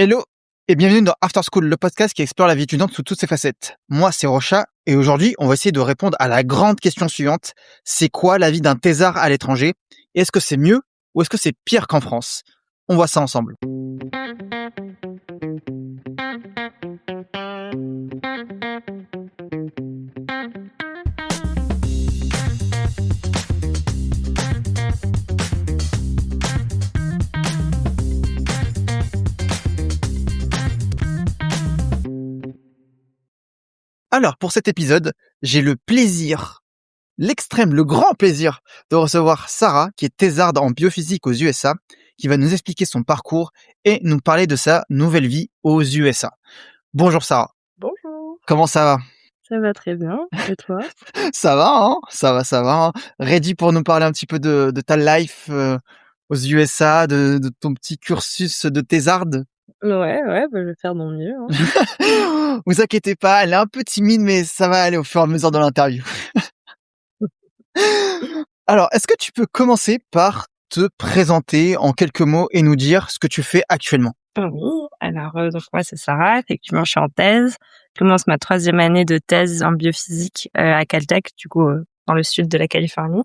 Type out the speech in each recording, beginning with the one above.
Hello et bienvenue dans After School, le podcast qui explore la vie étudiante sous toutes ses facettes. Moi, c'est Rocha et aujourd'hui, on va essayer de répondre à la grande question suivante. C'est quoi la vie d'un thésard à l'étranger? Et est-ce que c'est mieux ou est-ce que c'est pire qu'en France? On voit ça ensemble. Alors, pour cet épisode, j'ai le grand plaisir de recevoir Sarah, qui est thésarde en biophysique aux USA, qui va nous expliquer son parcours et nous parler de sa nouvelle vie aux USA. Bonjour Sarah. Bonjour. Comment ça va? Ça va très bien. Et toi? Ça va, hein? Ça va. Hein. Ready pour nous parler un petit peu de ta life aux USA, de ton petit cursus de thésarde? Ouais, je vais faire de mon mieux. Hein. Vous inquiétez pas, elle est un peu timide, mais ça va aller au fur et à mesure de l'interview. Alors, est-ce que tu peux commencer par te présenter en quelques mots et nous dire ce que tu fais actuellement? Oui, alors donc moi c'est Sarah, effectivement je suis en thèse. Je commence ma 3e année de thèse en biophysique à Caltech, du coup dans le sud de la Californie.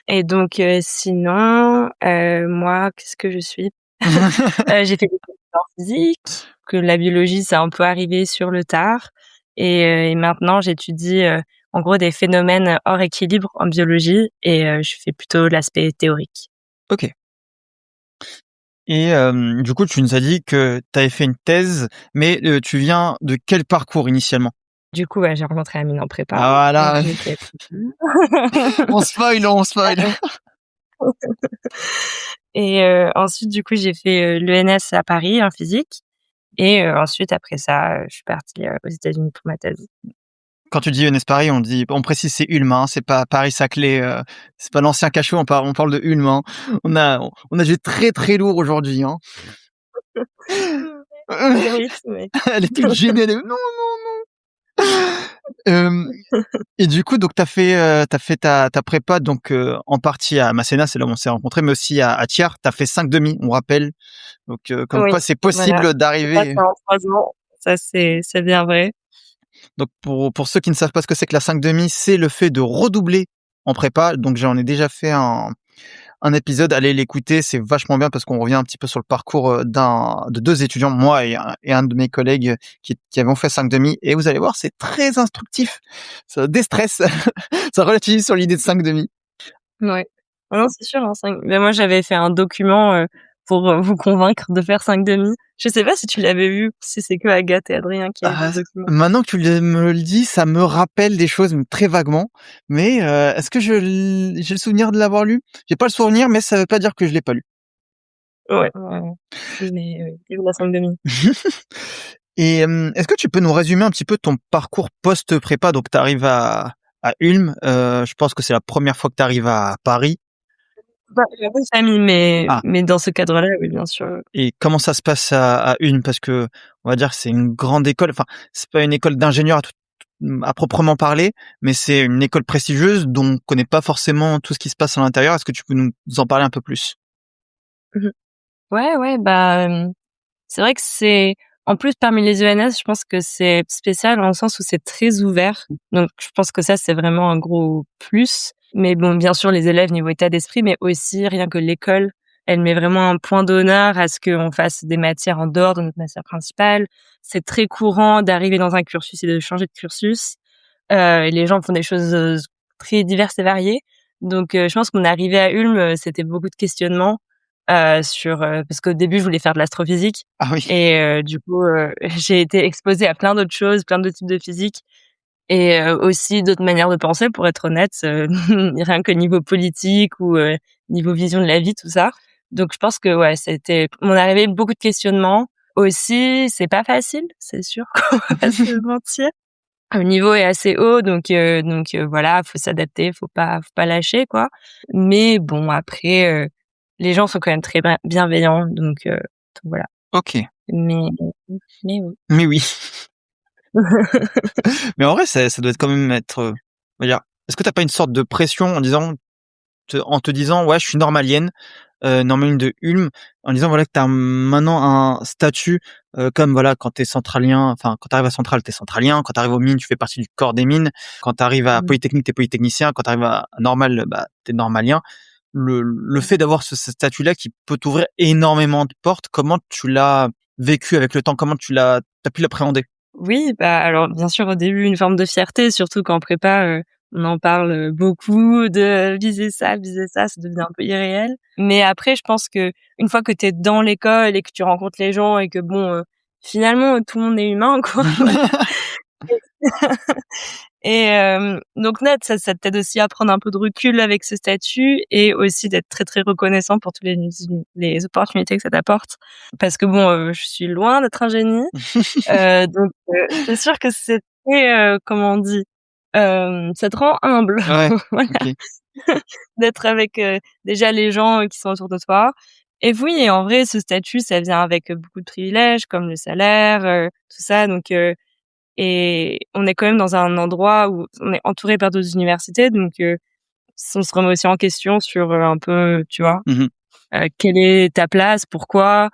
Et donc sinon, moi, qu'est-ce que je suis? J'ai fait des études en physique, que la biologie c'est un peu arrivé sur le tard. Et maintenant j'étudie en gros des phénomènes hors équilibre en biologie et je fais plutôt l'aspect théorique. Ok. Et du coup, tu nous as dit que tu avais fait une thèse, mais tu viens de quel parcours initialement? Du coup, j'ai rencontré Amine en prépa. Ah voilà. On spoil. Et ensuite, du coup, j'ai fait l'ENS à Paris en physique. Et ensuite, après ça, je suis partie aux États-Unis pour ma thèse. Quand tu dis ENS Paris, on précise c'est Ulm, hein, c'est pas Paris-Saclay, c'est pas l'ancien cachot, on parle de Ulm. Hein. On a du très très lourd aujourd'hui. Hein. Elle est toute gênée. Elle est... Non. Et du coup, donc t'as fait ta prépa donc en partie à Masséna, c'est là où on s'est rencontrés, mais aussi à Thiers. T'as fait 5,5, on rappelle. Donc comme quoi c'est possible d'arriver. Ça en 3 ans, ça c'est bien vrai. Donc pour ceux qui ne savent pas ce que c'est que la 5,5, c'est le fait de redoubler en prépa. Donc j'en ai déjà fait un épisode, allez l'écouter, c'est vachement bien parce qu'on revient un petit peu sur le parcours de 2 étudiants, moi et un de mes collègues qui avaient fait 5,5, et vous allez voir, c'est très instructif, ça déstresse, ça relativise sur l'idée de 5,5. Ouais. Non, c'est sûr, hein, 5. Mais moi, j'avais fait un document pour vous convaincre de faire 5,5. Je sais pas si tu l'avais vu, si c'est que Agathe et Adrien qui avaient vu ce document. Maintenant que tu me le dis, ça me rappelle des choses très vaguement, mais est-ce que j'ai le souvenir de l'avoir lu? J'ai pas le souvenir, mais ça veut pas dire que je l'ai pas lu. Ouais. Mais j'ai vu la 5,5. Et est-ce que tu peux nous résumer un petit peu ton parcours post-prépa? Donc tu arrives à Ulm, je pense que c'est la première fois que tu arrives à Paris. J'ai un peu de famille, mais dans ce cadre-là, oui, bien sûr. Et comment ça se passe à Ulm? Parce que on va dire que c'est une grande école. Enfin, c'est pas une école d'ingénieur à proprement parler, mais c'est une école prestigieuse dont on connaît pas forcément tout ce qui se passe à l'intérieur. Est-ce que tu peux nous en parler un peu plus? Ouais, c'est vrai que c'est... En plus, parmi les ENS, je pense que c'est spécial dans le sens où c'est très ouvert. Donc, je pense que ça, c'est vraiment un gros plus. Mais bon, bien sûr, les élèves niveau état d'esprit, mais aussi rien que l'école, elle met vraiment un point d'honneur à ce qu'on fasse des matières en dehors de notre matière principale. C'est très courant d'arriver dans un cursus et de changer de cursus. Et les gens font des choses très diverses et variées. Donc, je pense qu'on est arrivé à Ulm, c'était beaucoup de questionnements sur parce qu'au début, je voulais faire de l'astrophysique. Ah oui. Et du coup, j'ai été exposée à plein d'autres choses, plein d'autres types de physique. Et aussi d'autres manières de penser, pour être honnête, rien que niveau politique ou niveau vision de la vie, tout ça. Donc je pense que ouais, c'était mon arrivée, beaucoup de questionnements. Aussi, c'est pas facile, c'est sûr, qu'on va pas se mentir. Le niveau est assez haut, donc voilà, faut s'adapter, faut pas lâcher, quoi. Mais bon, après, les gens sont quand même très bienveillants, donc voilà. Ok. Mais oui. Mais oui. Mais en vrai, ça doit quand même être... on va dire, est-ce que t'as pas une sorte de pression en te disant, ouais, je suis normalienne, Norman de Ulm, en disant voilà que tu as maintenant un statut comme voilà quand tu es centralien, enfin quand tu arrives à Centrale, tu es centralien, quand tu arrives aux mines, tu fais partie du corps des mines, quand tu arrives à Mmh. Polytechnique, tu es polytechnicien, quand tu arrives à Normal, bah tu es normalien. Le fait d'avoir ce statut-là qui peut t'ouvrir énormément de portes, comment tu l'as vécu avec le temps? Comment t'as pu l'appréhender? Oui, bah, alors bien sûr au début une forme de fierté, surtout qu'en prépa, on en parle, beaucoup de viser ça devient un peu irréel. Mais après je pense que une fois que tu es dans l'école et que tu rencontres les gens et que bon, finalement tout le monde est humain quoi. Et donc net, ça t'aide aussi à prendre un peu de recul avec ce statut et aussi d'être très, très reconnaissant pour toutes les opportunités que ça t'apporte. Parce que bon, je suis loin d'être un génie, donc c'est sûr que c'est très, comment on dit? Ça te rend humble, Ouais, voilà, OK. d'être avec, déjà les gens, qui sont autour de toi. Et oui et en vrai ce statut, ça vient avec, beaucoup de privilèges comme le salaire, tout ça donc et on est quand même dans un endroit où on est entouré par d'autres universités, donc on se remet aussi en question sur, un peu, tu vois? Mmh. Quelle est ta place? Pourquoi?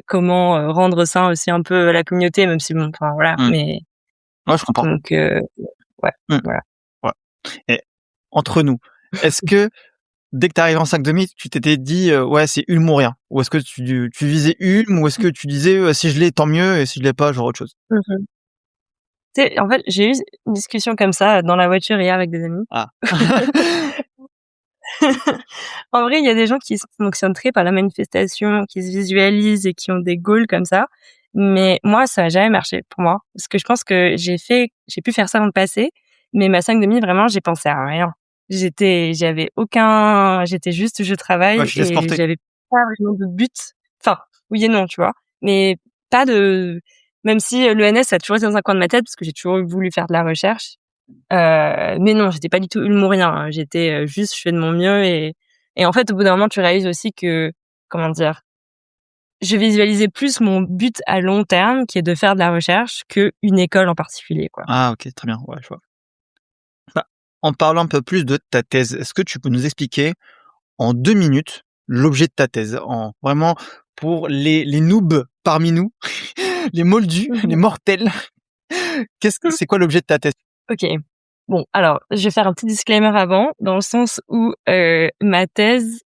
Comment, rendre ça aussi un peu à la communauté, même si bon, enfin voilà, Mmh. mais Ouais, je comprends. donc ouais, Mmh. voilà. Ouais. Et entre nous, est-ce que dès que tu arrives en 5/2, tu t'étais dit, «Ouais, c'est Ulm ou rien»? Ou est-ce que tu visais Ulm ou est-ce que tu disais, «Si je l'ai, tant mieux et si je l'ai pas, j'aurai autre chose»? Mmh. Tu sais, en fait, j'ai eu une discussion comme ça dans la voiture hier avec des amis. Ah. En vrai, il y a des gens qui fonctionnent très par la manifestation, qui se visualisent et qui ont des goals comme ça. Mais moi, ça a jamais marché pour moi. Parce que je pense que j'ai pu faire ça dans le passé. Mais ma 5/2, vraiment, j'ai pensé à rien. J'étais juste, je Ouais, travaille tu te laisses et porter. j'avais pas vraiment de but. Enfin, oui et non, tu vois. Mais pas de, même si l'ENS a toujours été dans un coin de ma tête parce que j'ai toujours voulu faire de la recherche. Mais non, j'étais pas du tout humourien, hein. J'étais, juste je fais de mon mieux et en fait, au bout d'un moment, tu réalises aussi que, comment dire? Je visualisais plus mon but à long terme qui est de faire de la recherche qu'une école en particulier, quoi. Ah OK, très bien, ouais, je vois. Bah, en parlant un peu plus de ta thèse, est-ce que tu peux nous expliquer en 2 minutes l'objet de ta thèse? En vraiment pour les noobs parmi nous, les moldus, les mortels, c'est quoi l'objet de ta thèse? OK. Bon, alors, je vais faire un petit disclaimer avant, dans le sens où, ma thèse,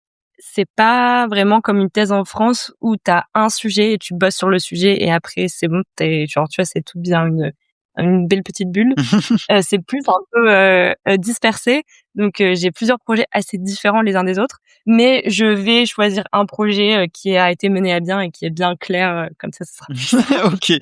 c'est pas vraiment comme une thèse en France où tu as un sujet et tu bosses sur le sujet et après c'est bon, tu genre, tu vois, c'est tout bien une belle petite bulle. C'est plus un peu, dispersé, donc j'ai plusieurs projets assez différents les uns des autres, mais je vais choisir un projet, qui a été mené à bien et qui est bien clair, comme ça, ce sera plus simple. OK.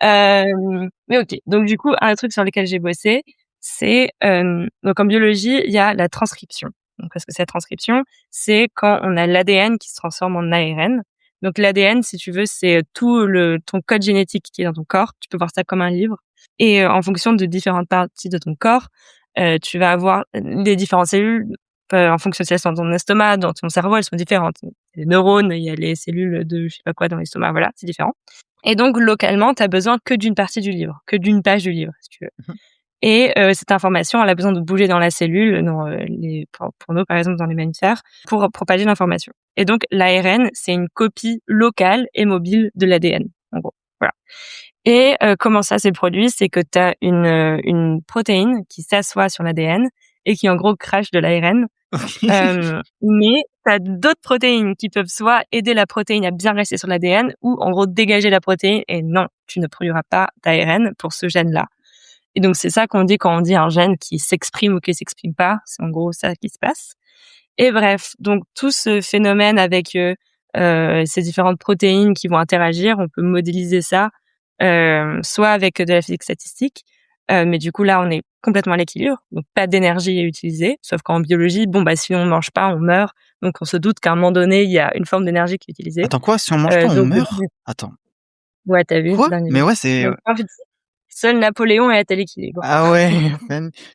Mais OK. Donc du coup, un truc sur lequel j'ai bossé, c'est, donc en biologie, il y a la transcription. Donc qu'est-ce que c'est la transcription? C'est quand on a l'ADN qui se transforme en ARN. Donc l'ADN, si tu veux, c'est tout le ton code génétique qui est dans ton corps. Tu peux voir ça comme un livre et en fonction de différentes parties de ton corps, tu vas avoir les différentes cellules, en fonction si elles sont dans ton estomac, dans ton cerveau, elles sont différentes. Les neurones, il y a les cellules de je sais pas quoi dans l'estomac, voilà, c'est différent. Et donc localement, tu as besoin que d'une partie du livre, que d'une page du livre, si tu veux. Mmh. Et cette information, elle a besoin de bouger dans la cellule, dans, les pour nous, par exemple, dans les mammifères, pour propager l'information. Et donc l'ARN, c'est une copie locale et mobile de l'ADN, en gros. Voilà. Et comment ça s'est produit? C'est que tu as une protéine qui s'assoit sur l'ADN et qui, en gros, crache de l'ARN. Mais tu as d'autres protéines qui peuvent soit aider la protéine à bien rester sur l'ADN ou en gros dégager la protéine et non, tu ne produiras pas d'ARN pour ce gène-là. Et donc c'est ça qu'on dit quand on dit un gène qui s'exprime ou qui s'exprime pas, c'est en gros ça qui se passe. Et bref, donc tout ce phénomène avec, ces différentes protéines qui vont interagir, on peut modéliser ça, soit avec de la physique statistique, mais du coup là, on est complètement à l'équilibre, donc pas d'énergie à utiliser, sauf qu'en biologie, bon, bah, si on mange pas, on meurt, donc on se doute qu'à un moment donné, il y a une forme d'énergie qui est utilisée. Attends quoi? Si on mange pas, on Donc meurt? Attends, ouais, tu vu? quoi? Dernier Mais livre. ouais, c'est, Donc en fait, seul Napoléon est à l'équilibre. ah ouais,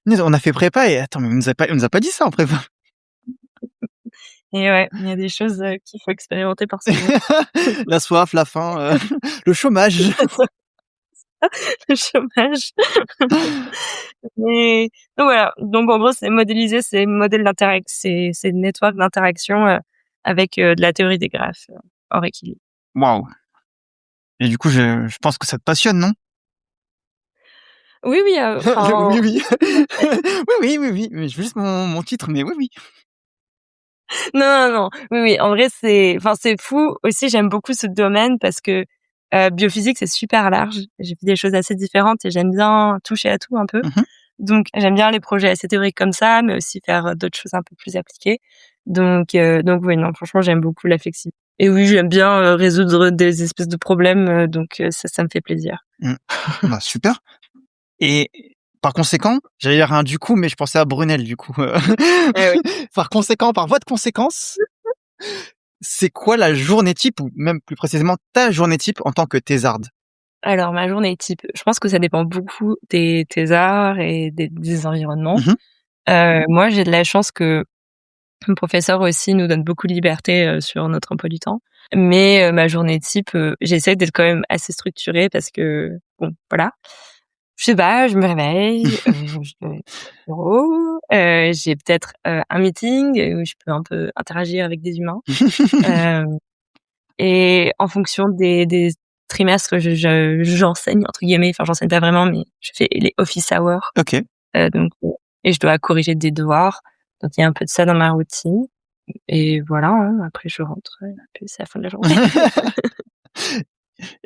punaise, on a fait prépa et attends, mais on nous a pas dit ça en prépa. Et ouais, il y a des choses, qu'il faut expérimenter par soi-même. La soif, la faim, le chômage. le chômage. Mais donc voilà, donc en gros, c'est modéliser ces modèles ces networks d'interaction, avec, de la théorie des graphes, hors équilibre. Waouh! Et du coup, je pense que ça te passionne, non? Oui, oui, Oui, enfin, oui. oui, Oui, oui, oui, oui, mais juste mon titre, mais oui, oui. non, non, non. Oui, oui, en vrai, c'est fou aussi, j'aime beaucoup ce domaine parce que, biophysique, c'est super large. J'ai fait des choses assez différentes et j'aime bien toucher à tout un peu. Mmh. Donc j'aime bien les projets assez théoriques comme ça, mais aussi faire, d'autres choses un peu plus appliquées. Donc oui, non, franchement, j'aime beaucoup la flexibilité et oui, j'aime bien, résoudre des espèces de problèmes, ça me fait plaisir. Mmh. Bah, super. Et par conséquent, j'allais dire un du coup, mais je pensais à Brunel du coup. Eh oui. Par conséquent, par voie de conséquence, c'est quoi la journée type ou même plus précisément ta journée type en tant que thésarde? Alors ma journée type, je pense que ça dépend beaucoup des thésards et des environnements. Mmh. Moi, j'ai de la chance que mon professeur aussi nous donne beaucoup de liberté, sur notre emploi du temps. Mais, ma journée type, j'essaie d'être quand même assez structurée parce que bon, voilà. Je sais pas, je me réveille, je vais au bureau, j'ai peut-être, un meeting où je peux un peu interagir avec des humains. Hem Et en fonction des trimestres, j'enseigne entre guillemets, enfin j'enseigne pas vraiment, mais je fais les office hours, OK. et je dois corriger des devoirs. Donc il y a un peu de ça dans ma routine et voilà, hein, après je rentre, puis c'est la fin de la journée.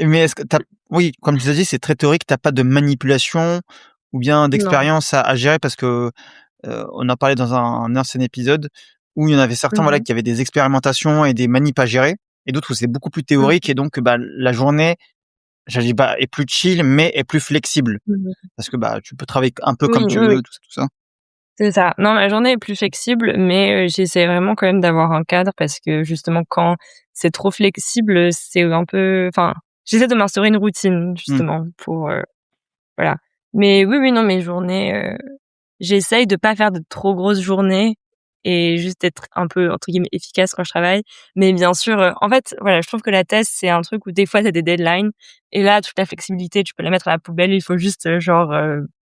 Mais est-ce que tu oui, comme tu as dit, c'est très théorique, tu as pas de manipulation ou bien Non. d'expérience à gérer parce que, on en parlait dans un ancien épisode où il y en avait certains, Mmh voilà, mh. qui avaient des expérimentations et des manips à gérer et d'autres où c'est beaucoup plus Mmh théorique mh. et donc, bah, la journée, j'allais dire, bah, est plus chill mais est plus flexible. Mmh mh. Parce que, bah, tu peux travailler un peu Oui, comme tu oui, oui, veux, tout ça, tout ça. c'est ça. Non, ma journée est plus flexible, mais j'essaie vraiment quand même d'avoir un cadre parce que justement quand c'est trop flexible, c'est un peu enfin, j'essaie de m'instaurer une routine Mmh. justement pour, voilà. Mais oui, oui, non, mes journées, j'essaye de pas faire de trop grosses journées et juste être un peu, entre guillemets, «efficace» quand je travaille. Mais bien sûr, en fait, voilà, je trouve que la thèse, c'est un truc où des fois, tu as des deadlines et là, toute la flexibilité, tu peux la mettre à la poubelle. Il faut juste,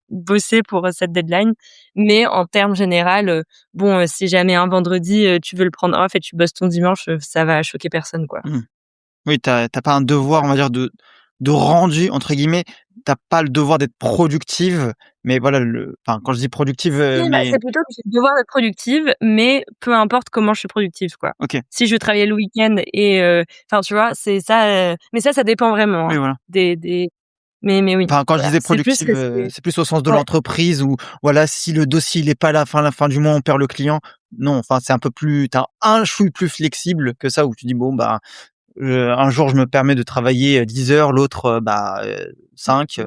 bosser pour, cette deadline. Mais en termes général, bon, si jamais un vendredi, tu veux le prendre off et tu bosses ton dimanche, ça va choquer personne, quoi. Mmh. Oui, t'as pas un devoir, on va dire, de «rendu» entre guillemets. T'as pas le devoir d'être productive, mais voilà, enfin, quand je dis productive, Si, bah, mais c'est plutôt que j'ai le devoir d'être productive, mais peu importe comment je suis productive, quoi. OK. Si je veux travailler le week-end et enfin, tu vois? C'est ça, mais ça dépend vraiment, Oui, hein, voilà. des mais oui, Enfin, quand je voilà. disais C'est plus que productive, c'est c'est plus au sens de ouais. l'entreprise où voilà, si le dossier il est pas là, fin la fin du mois, on perd le client. Non, enfin, c'est un peu plus tu un chouille plus flexible que ça où tu dis: «Bon, bah, un jour je me permets de travailler, 10 heures, l'autre, 5,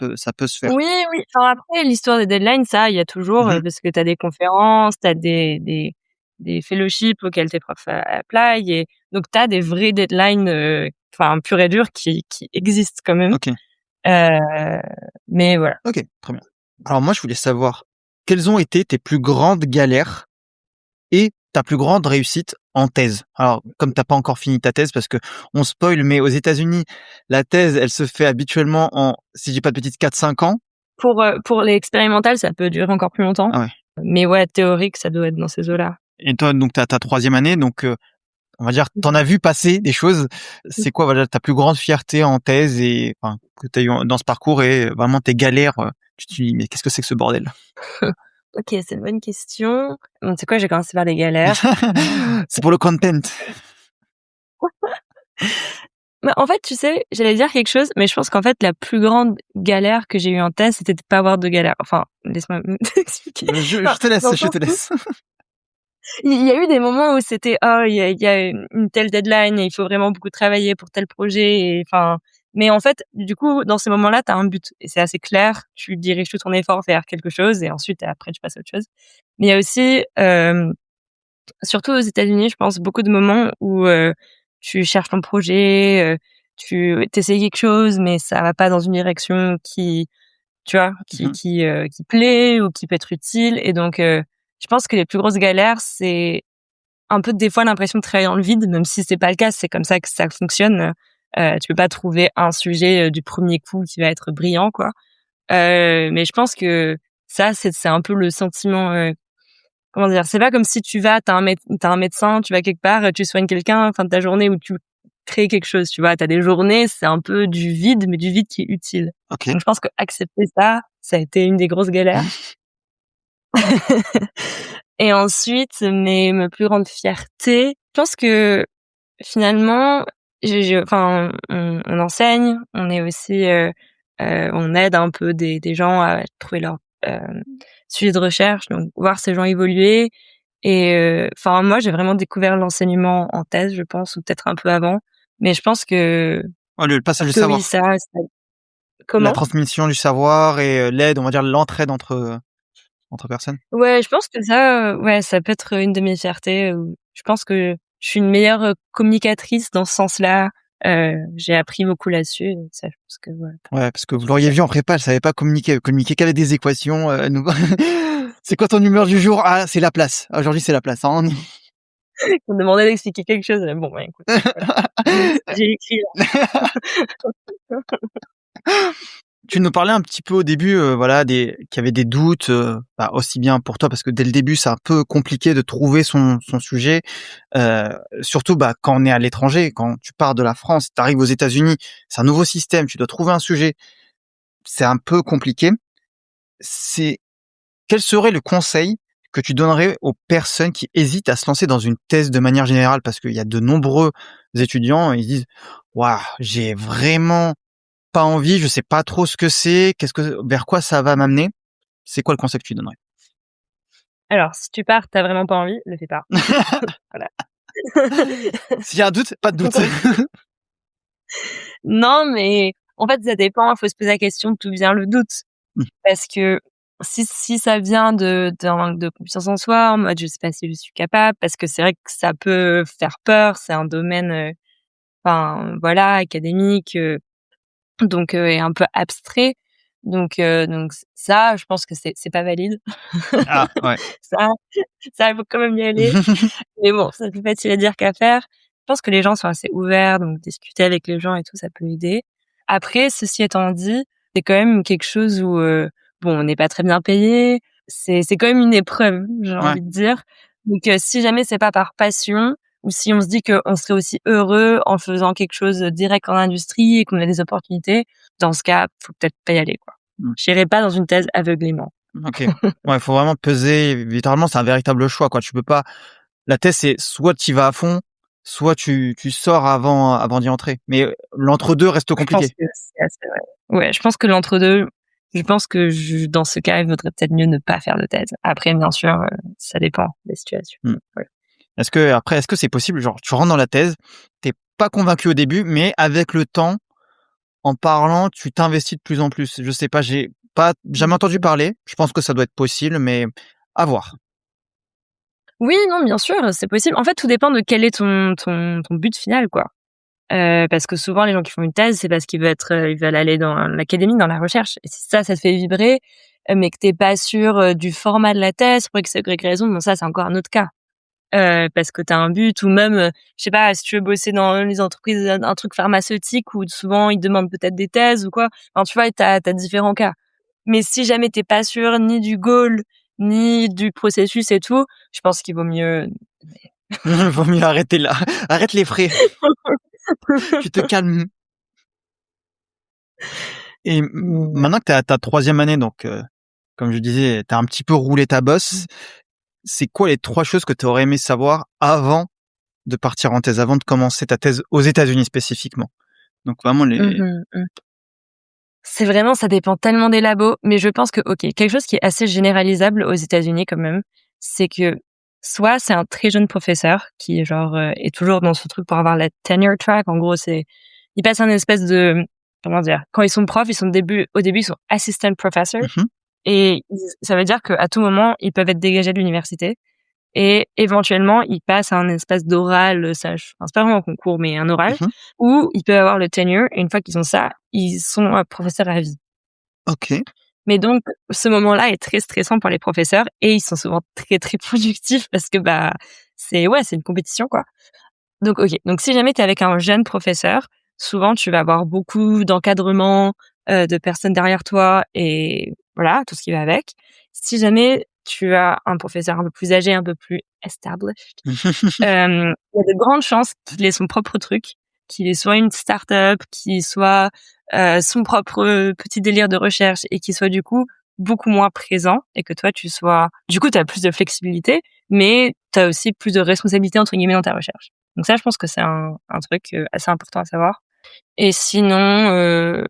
Mmh. ça peut se faire». Oui, oui, enfin, après l'histoire des deadlines, ça, il y a toujours, Mmh. parce que tu as des conférences, tu as des fellowships auxquels tes profs apply et donc tu as des vrais deadlines, enfin, purs et durs qui existent quand même. OK, Heu, mais voilà. OK, très bien. Alors moi, je voulais savoir, quelles ont été tes plus grandes galères et ta plus grande réussite en thèse? Alors, comme tu as pas encore fini ta thèse parce qu'on spoil, mais aux États-Unis, la thèse, elle se fait habituellement en, si je dis pas de bêtises, 4-5 ans. Pour l'expérimental, ça peut durer encore plus longtemps, Ah ouais. mais ouais, théorique, ça doit être dans ces eaux-là. Et toi, donc tu as ta 3e année, donc on va dire, Mmh tu en mh. as vu passer des choses. Mmh. C'est quoi, voilà, ta plus grande fierté en thèse et enfin, que tu as eu dans ce parcours et vraiment tes galères, tu te dis: «Mais qu'est-ce que c'est que ce bordel?» OK, c'est une bonne question. Bon, tu sais quoi? J'ai commencé par les galères. C'est pour le content. Bah, en fait, tu sais, j'allais dire quelque chose, mais je pense qu'en fait, la plus grande galère que j'ai eue en thèse, c'était de pas avoir de galère. Enfin, laisse-moi t'expliquer. Je Enfin, te dans laisse, le je sens te où laisse. il y a eu des moments où c'était: «Oh, il y a une telle deadline et il faut vraiment beaucoup travailler pour tel projet» et enfin mais en fait, du coup, dans ces moments-là, tu as un but et c'est assez clair. Tu diriges tout ton effort vers quelque chose et ensuite, après, tu passes à autre chose. Mais il y a aussi, surtout aux États-Unis, je pense, beaucoup de moments où, tu cherches ton projet, tu essaies quelque chose, mais ça va pas dans une direction qui tu vois, Mmh mh. qui plaît ou qui peut être utile et donc je pense que les plus grosses galères, c'est un peu des fois l'impression de travailler dans le vide, même si c'est pas le cas, c'est comme ça que ça fonctionne, Tu peux pas trouver un sujet du premier coup qui va être brillant, quoi. Mais je pense que ça, c'est un peu le sentiment. Comment dire? C'est pas comme si t'as un médecin, tu vas quelque part, tu soignes quelqu'un, fin de ta journée où tu crées quelque chose, tu vois? T'as des journées, c'est un peu du vide, mais du vide qui est utile. OK. Donc je pense qu'accepter ça, ça a été une des grosses galères. Et ensuite, mes plus grandes fiertés, je pense que finalement, enfin, on enseigne, on est aussi, on aide un peu des gens à trouver leur, sujet de recherche, donc voir ces gens évoluer et enfin moi, j'ai vraiment découvert l'enseignement en thèse, je pense, ou peut-être un peu avant, mais je pense Ouais, le passage du que oui, savoir. ça La comment? transmission du savoir et l'aide, on va dire l'entraide entre personnes. Ouais, je pense que ça, ouais, ça peut être une de mes fiertés, je pense que je suis une meilleure, communicatrice dans ce sens-là. J'ai appris beaucoup là-dessus et ça, je pense que voilà, Ouais, parce que vous l'auriez vu en prépa, elle savait pas communiquer, elle communiquait qu'avec des équations, nous «C'est quoi ton humeur du jour?» «Ah, c'est la place. Aujourd'hui, c'est la place, hein». on me demandait d'expliquer quelque chose, bon, bah, écoute, voilà, j'ai écrit là. Tu nous parlais un petit peu au début, voilà, qu'il y avait des doutes, bah, aussi bien pour toi parce que dès le début, c'est un peu compliqué de trouver son sujet, heu, surtout, bah, quand on est à l'étranger, quand tu pars de la France, tu arrives aux États-Unis, c'est un nouveau système, tu dois trouver un sujet, c'est un peu compliqué. C'est Quel serait le conseil que tu donnerais aux personnes qui hésitent à se lancer dans une thèse de manière générale? Parce qu'il y a de nombreux étudiants, ils se disent: «Waouh, j'ai vraiment pas envie, je sais pas trop ce que c'est, vers quoi ça va m'amener?» C'est quoi le conseil que tu donnerais? Alors si tu pars, tu as vraiment pas envie, le fais pas. Voilà. S'il y a un doute, pas de doute. Non, mais en fait, ça dépend, faut se poser la question d'où vient le doute. Mmh. Parce que si ça vient d'un manque de confiance en soi, en mode: «Je sais pas si je suis capable», parce que c'est vrai que ça peut faire peur, c'est un domaine, enfin, voilà, académique, et un peu abstrait. Ça, je pense que c'est pas valide. Ah ouais. Ça ça, il faut quand même y aller. Mais bon, c'est plus facile à dire qu'à faire. Je pense que les gens sont assez ouverts, donc discuter avec les gens et tout, ça peut aider. Après, ceci étant dit, c'est quand même quelque chose où, bon, on n'est pas très bien payé. C'est quand même une épreuve, j'ai Ouais. envie de dire. Donc, si jamais c'est pas par passion ou si on se dit qu'on serait aussi heureux en faisant quelque chose direct en industrie et qu'on a des opportunités, dans ce cas, faut peut-être pas y aller, quoi. Mmh. J'irai pas dans une thèse aveuglément. OK. Ouais, faut vraiment peser, littéralement, c'est un véritable choix, quoi. Tu peux pas La thèse, c'est soit tu y vas à fond, soit tu sors avant d'y entrer. Mais, l'entre-deux reste Je pense compliqué. que c'est assez vrai. Ouais, je pense que l'entre-deux, je pense que dans ce cas, il vaudrait peut-être mieux ne pas faire de thèse. Après, bien sûr, ça dépend des situations. Mmh. Ouais. Est-ce que c'est possible, genre, tu rentres dans la thèse, tu es pas convaincu au début, mais avec le temps, en parlant, tu t'investis de plus en plus? Je sais pas, j'ai pas jamais entendu parler. Je pense que ça doit être possible, mais à voir. Oui, non, bien sûr, c'est possible. En fait, tout dépend de quel est ton but final, quoi. Parce que souvent, les gens qui font une thèse, c'est parce ils veulent aller dans l'académie, dans la recherche. Et si ça te fait vibrer, mais que t'es pas sûr, du format de la thèse pour X, Y raison, bon ça, c'est encore un autre cas. Parce que tu as un but ou même, je sais pas, si tu veux bosser dans les entreprises, un truc pharmaceutique où souvent ils demandent peut-être des thèses ou quoi. Enfin, tu vois, tu as différents cas. Mais si jamais tu es pas sûr ni du goal, ni du processus et tout, je pense qu'il vaut mieux Vaut mieux arrêter là. Arrête les frais. Tu te calmes. Et Mmh. maintenant que tu es à ta 3e année, donc, comme je disais, tu as un petit peu roulé ta bosse. C'est quoi les 3 choses que tu aurais aimé savoir avant de partir en thèse, avant de commencer ta thèse aux États-Unis spécifiquement? Donc vraiment Mmh les mh, mmh. C'est vraiment ça dépend tellement des labos, mais je pense que OK, quelque chose qui est assez généralisable aux États-Unis quand même, c'est que soit c'est un très jeune professeur qui genre, est toujours dans ce truc pour avoir la tenure track. En gros, c'est il passe un espèce de comment dire? Quand ils sont profs, au début, ils sont assistant professor mmh et ça veut dire qu'à tout moment, ils peuvent être dégagés de l'université et éventuellement, ils passent à un espèce d'oral, enfin, c'est pas vraiment un concours, mais un oral mmh. où ils peuvent avoir le tenure et une fois qu'ils ont ça, ils sont, professeurs à vie. OK. Mais donc ce moment-là est très stressant pour les professeurs et ils sont souvent très, très productifs parce que, bah, c'est une compétition, quoi. Donc OK, donc si jamais tu es avec un jeune professeur, souvent tu vas avoir beaucoup d'encadrement, de personnes derrière toi et voilà, tout ce qui va avec. Si jamais tu as un professeur un peu plus âgé, un peu plus established, il y a de grandes chances qu'il ait son propre truc, qu'il ait soit une start-up, qu'il soit, son propre, petit délire de recherche et qu'il soit du coup beaucoup moins présent et que toi tu sois du coup tu as plus de flexibilité, mais tu as aussi plus de «responsabilité» entre guillemets dans ta recherche. Donc ça, je pense que c'est un truc, assez important à savoir et sinon,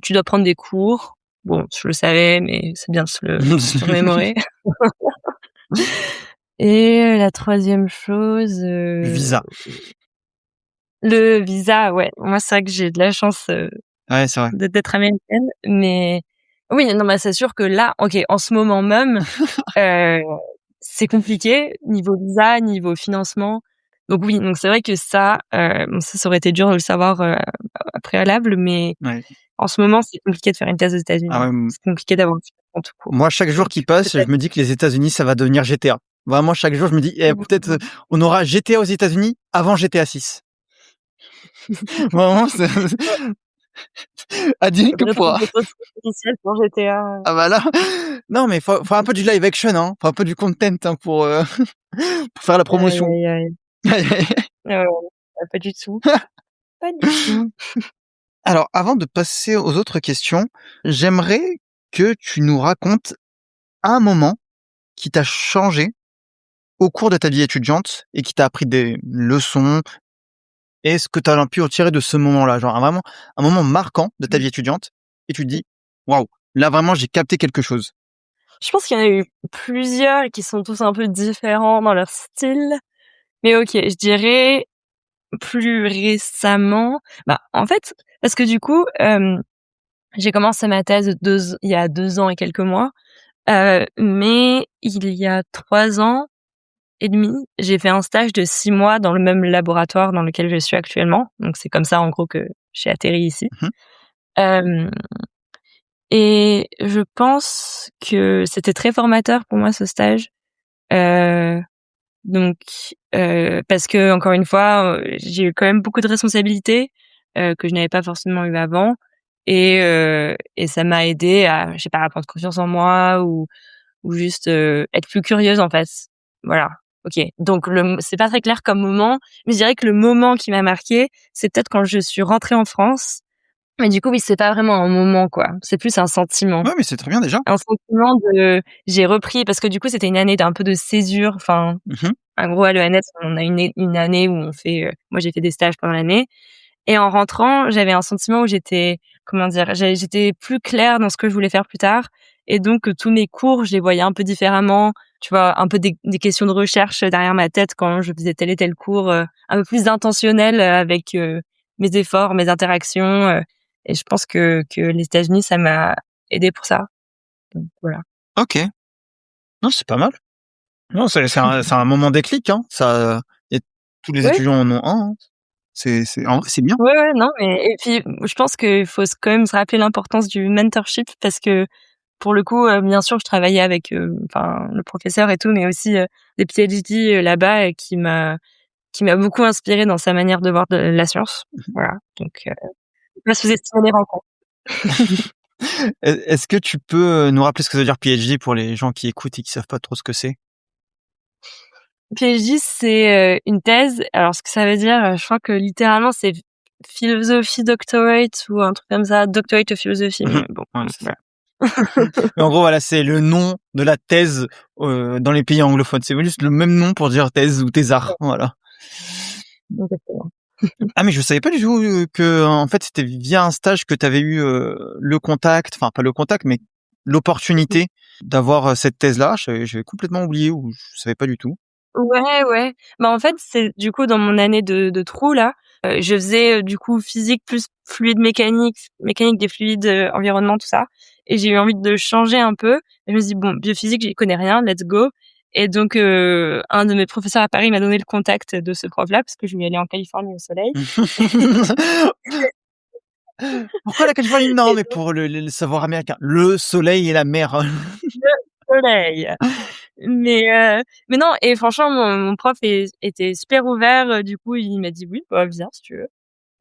tu dois prendre des cours. Bon, je le savais, mais c'est bien de se le remémorer. Et la troisième chose, Visa. le visa, ouais. Moi, c'est vrai que j'ai de la chance, Ouais, c'est vrai. d'être américaine, mais oui, non, mais c'est sûr que là, OK, en ce moment même, heu, c'est compliqué niveau visa, niveau financement. Donc oui, donc c'est vrai que ça, bon ça aurait été dur de le savoir, à préalable, mais Ouais. en ce moment, c'est compliqué de faire une thèse aux Ah États-Unis. ouais, C'est compliqué d'avoir un financement tout court. moi, chaque jour Donc qui passe, je peut-être me dis que les États-Unis, ça va devenir GTA. Vraiment, chaque jour, je me dis: «Eh, peut-être, on aura GTA aux États-Unis avant GTA 6». Vraiment, c'est advienne que faudrait trop pourra. d'intelligence artificielle pour GTA. Ah bah là, non, mais faut un peu du live action, hein, faut un peu du content, hein, pour, pour faire la Aïe, promotion. aïe, aïe. Pas du tout, pas du tout. Alors, avant de passer aux autres questions, j'aimerais que tu nous racontes un moment qui t'a changé au cours de ta vie étudiante et qui t'a appris des leçons et ce que tu as pu en tirer de ce moment-là. Genre, vraiment un moment marquant de ta vie étudiante et tu te dis: «Waouh, là vraiment j'ai capté quelque chose». Je pense qu'il y en a eu plusieurs et qui sont tous un peu différents dans leur style. Mais OK, je dirais plus récemment, bah, en fait, parce que du coup, j'ai commencé ma thèse il y a 2 ans et quelques mois, mais il y a 3 ans et demi, j'ai fait un stage de 6 mois dans le même laboratoire dans lequel je suis actuellement. Donc c'est comme ça, en gros, que j'ai atterri ici. Mmh mh. Hem Et je pense que c'était très formateur pour moi ce stage. Heu, donc parce que encore une fois, j'ai eu quand même beaucoup de responsabilités, que je n'avais pas forcément eu avant et ça m'a aidée à, je sais pas, à prendre confiance en moi ou juste, être plus curieuse en fait. Voilà. OK. Donc c'est pas très clair comme moment, mais je dirais que le moment qui m'a marquée, c'est peut-être quand je suis rentrée en France. Mais du coup, oui, c'est pas vraiment un moment, quoi. C'est plus un sentiment. Ouais, mais c'est très bien déjà. Un sentiment de j'ai repris parce que du coup, c'était une année d'un peu de césure. Enfin, Mmh mh. en gros, à l'ENS, on a une année où on fait, moi, j'ai fait des stages pendant l'année et en rentrant, j'avais un sentiment où j'étais, comment dire? J'étais plus claire dans ce que je voulais faire plus tard et donc tous mes cours, je les voyais un peu différemment. Tu vois? Un peu des questions de recherche derrière ma tête quand je faisais tel et tel cours, un peu plus intentionnel, avec, mes efforts, mes interactions, et je pense que les États-Unis, ça m'a aidée pour ça. Donc voilà. OK. Non, c'est pas mal. Non, c'est un moment déclic, hein. Ça et tous les Oui. étudiants en ont un, hein. C'est en vrai, c'est bien. Ouais, ouais, non, mais et puis, je pense qu'il faut quand même se rappeler l'importance du mentorship parce que, pour le coup, bien sûr, je travaillais avec, enfin, le professeur et tout, mais aussi, des PhD, là-bas et qui m'a beaucoup inspirée dans sa manière de voir de la science. Voilà, donc faut pas sous-estimer les rencontres. Est-ce que tu peux, nous rappeler ce que ça veut dire PhD pour les gens qui écoutent et qui savent pas trop ce que c'est? PhD, c'est, une thèse. Alors ce que ça veut dire, je crois que littéralement c'est philosophie doctorate ou un truc comme ça, doctorate of philosophy, Mmh mh. mais bon, Ouais, c'est ça. voilà. Mais en gros, voilà, c'est le nom de la thèse, dans les pays anglophones. C'est juste le même nom pour dire thèse ou thésard, voilà. Exactement. Ah mais je savais pas du tout, qu'en fait, c'était via un stage que tu avais eu, le contact, enfin pas le contact, mais l'opportunité d'avoir, cette thèse-là. J'avais complètement oublié ou je savais pas du tout. Ouais, ouais. Bah, en fait, c'est du coup dans mon année de trou là, je faisais, du coup physique plus fluide mécanique, mécanique des fluides, environnement, tout ça et j'ai eu envie de changer un peu et je me suis dit: «Bon, biophysique, j'y connais rien, let's go» et donc un de mes professeurs à Paris m'a donné le contact de ce prof-là parce que je voulais aller en Californie au soleil Pourquoi la Californie? Non, et mais donc pour le savoir américain. Le soleil et la mer. le soleil. Mais non et franchement mon prof était super ouvert, du coup il m'a dit: «Oui, bah, viens si tu veux».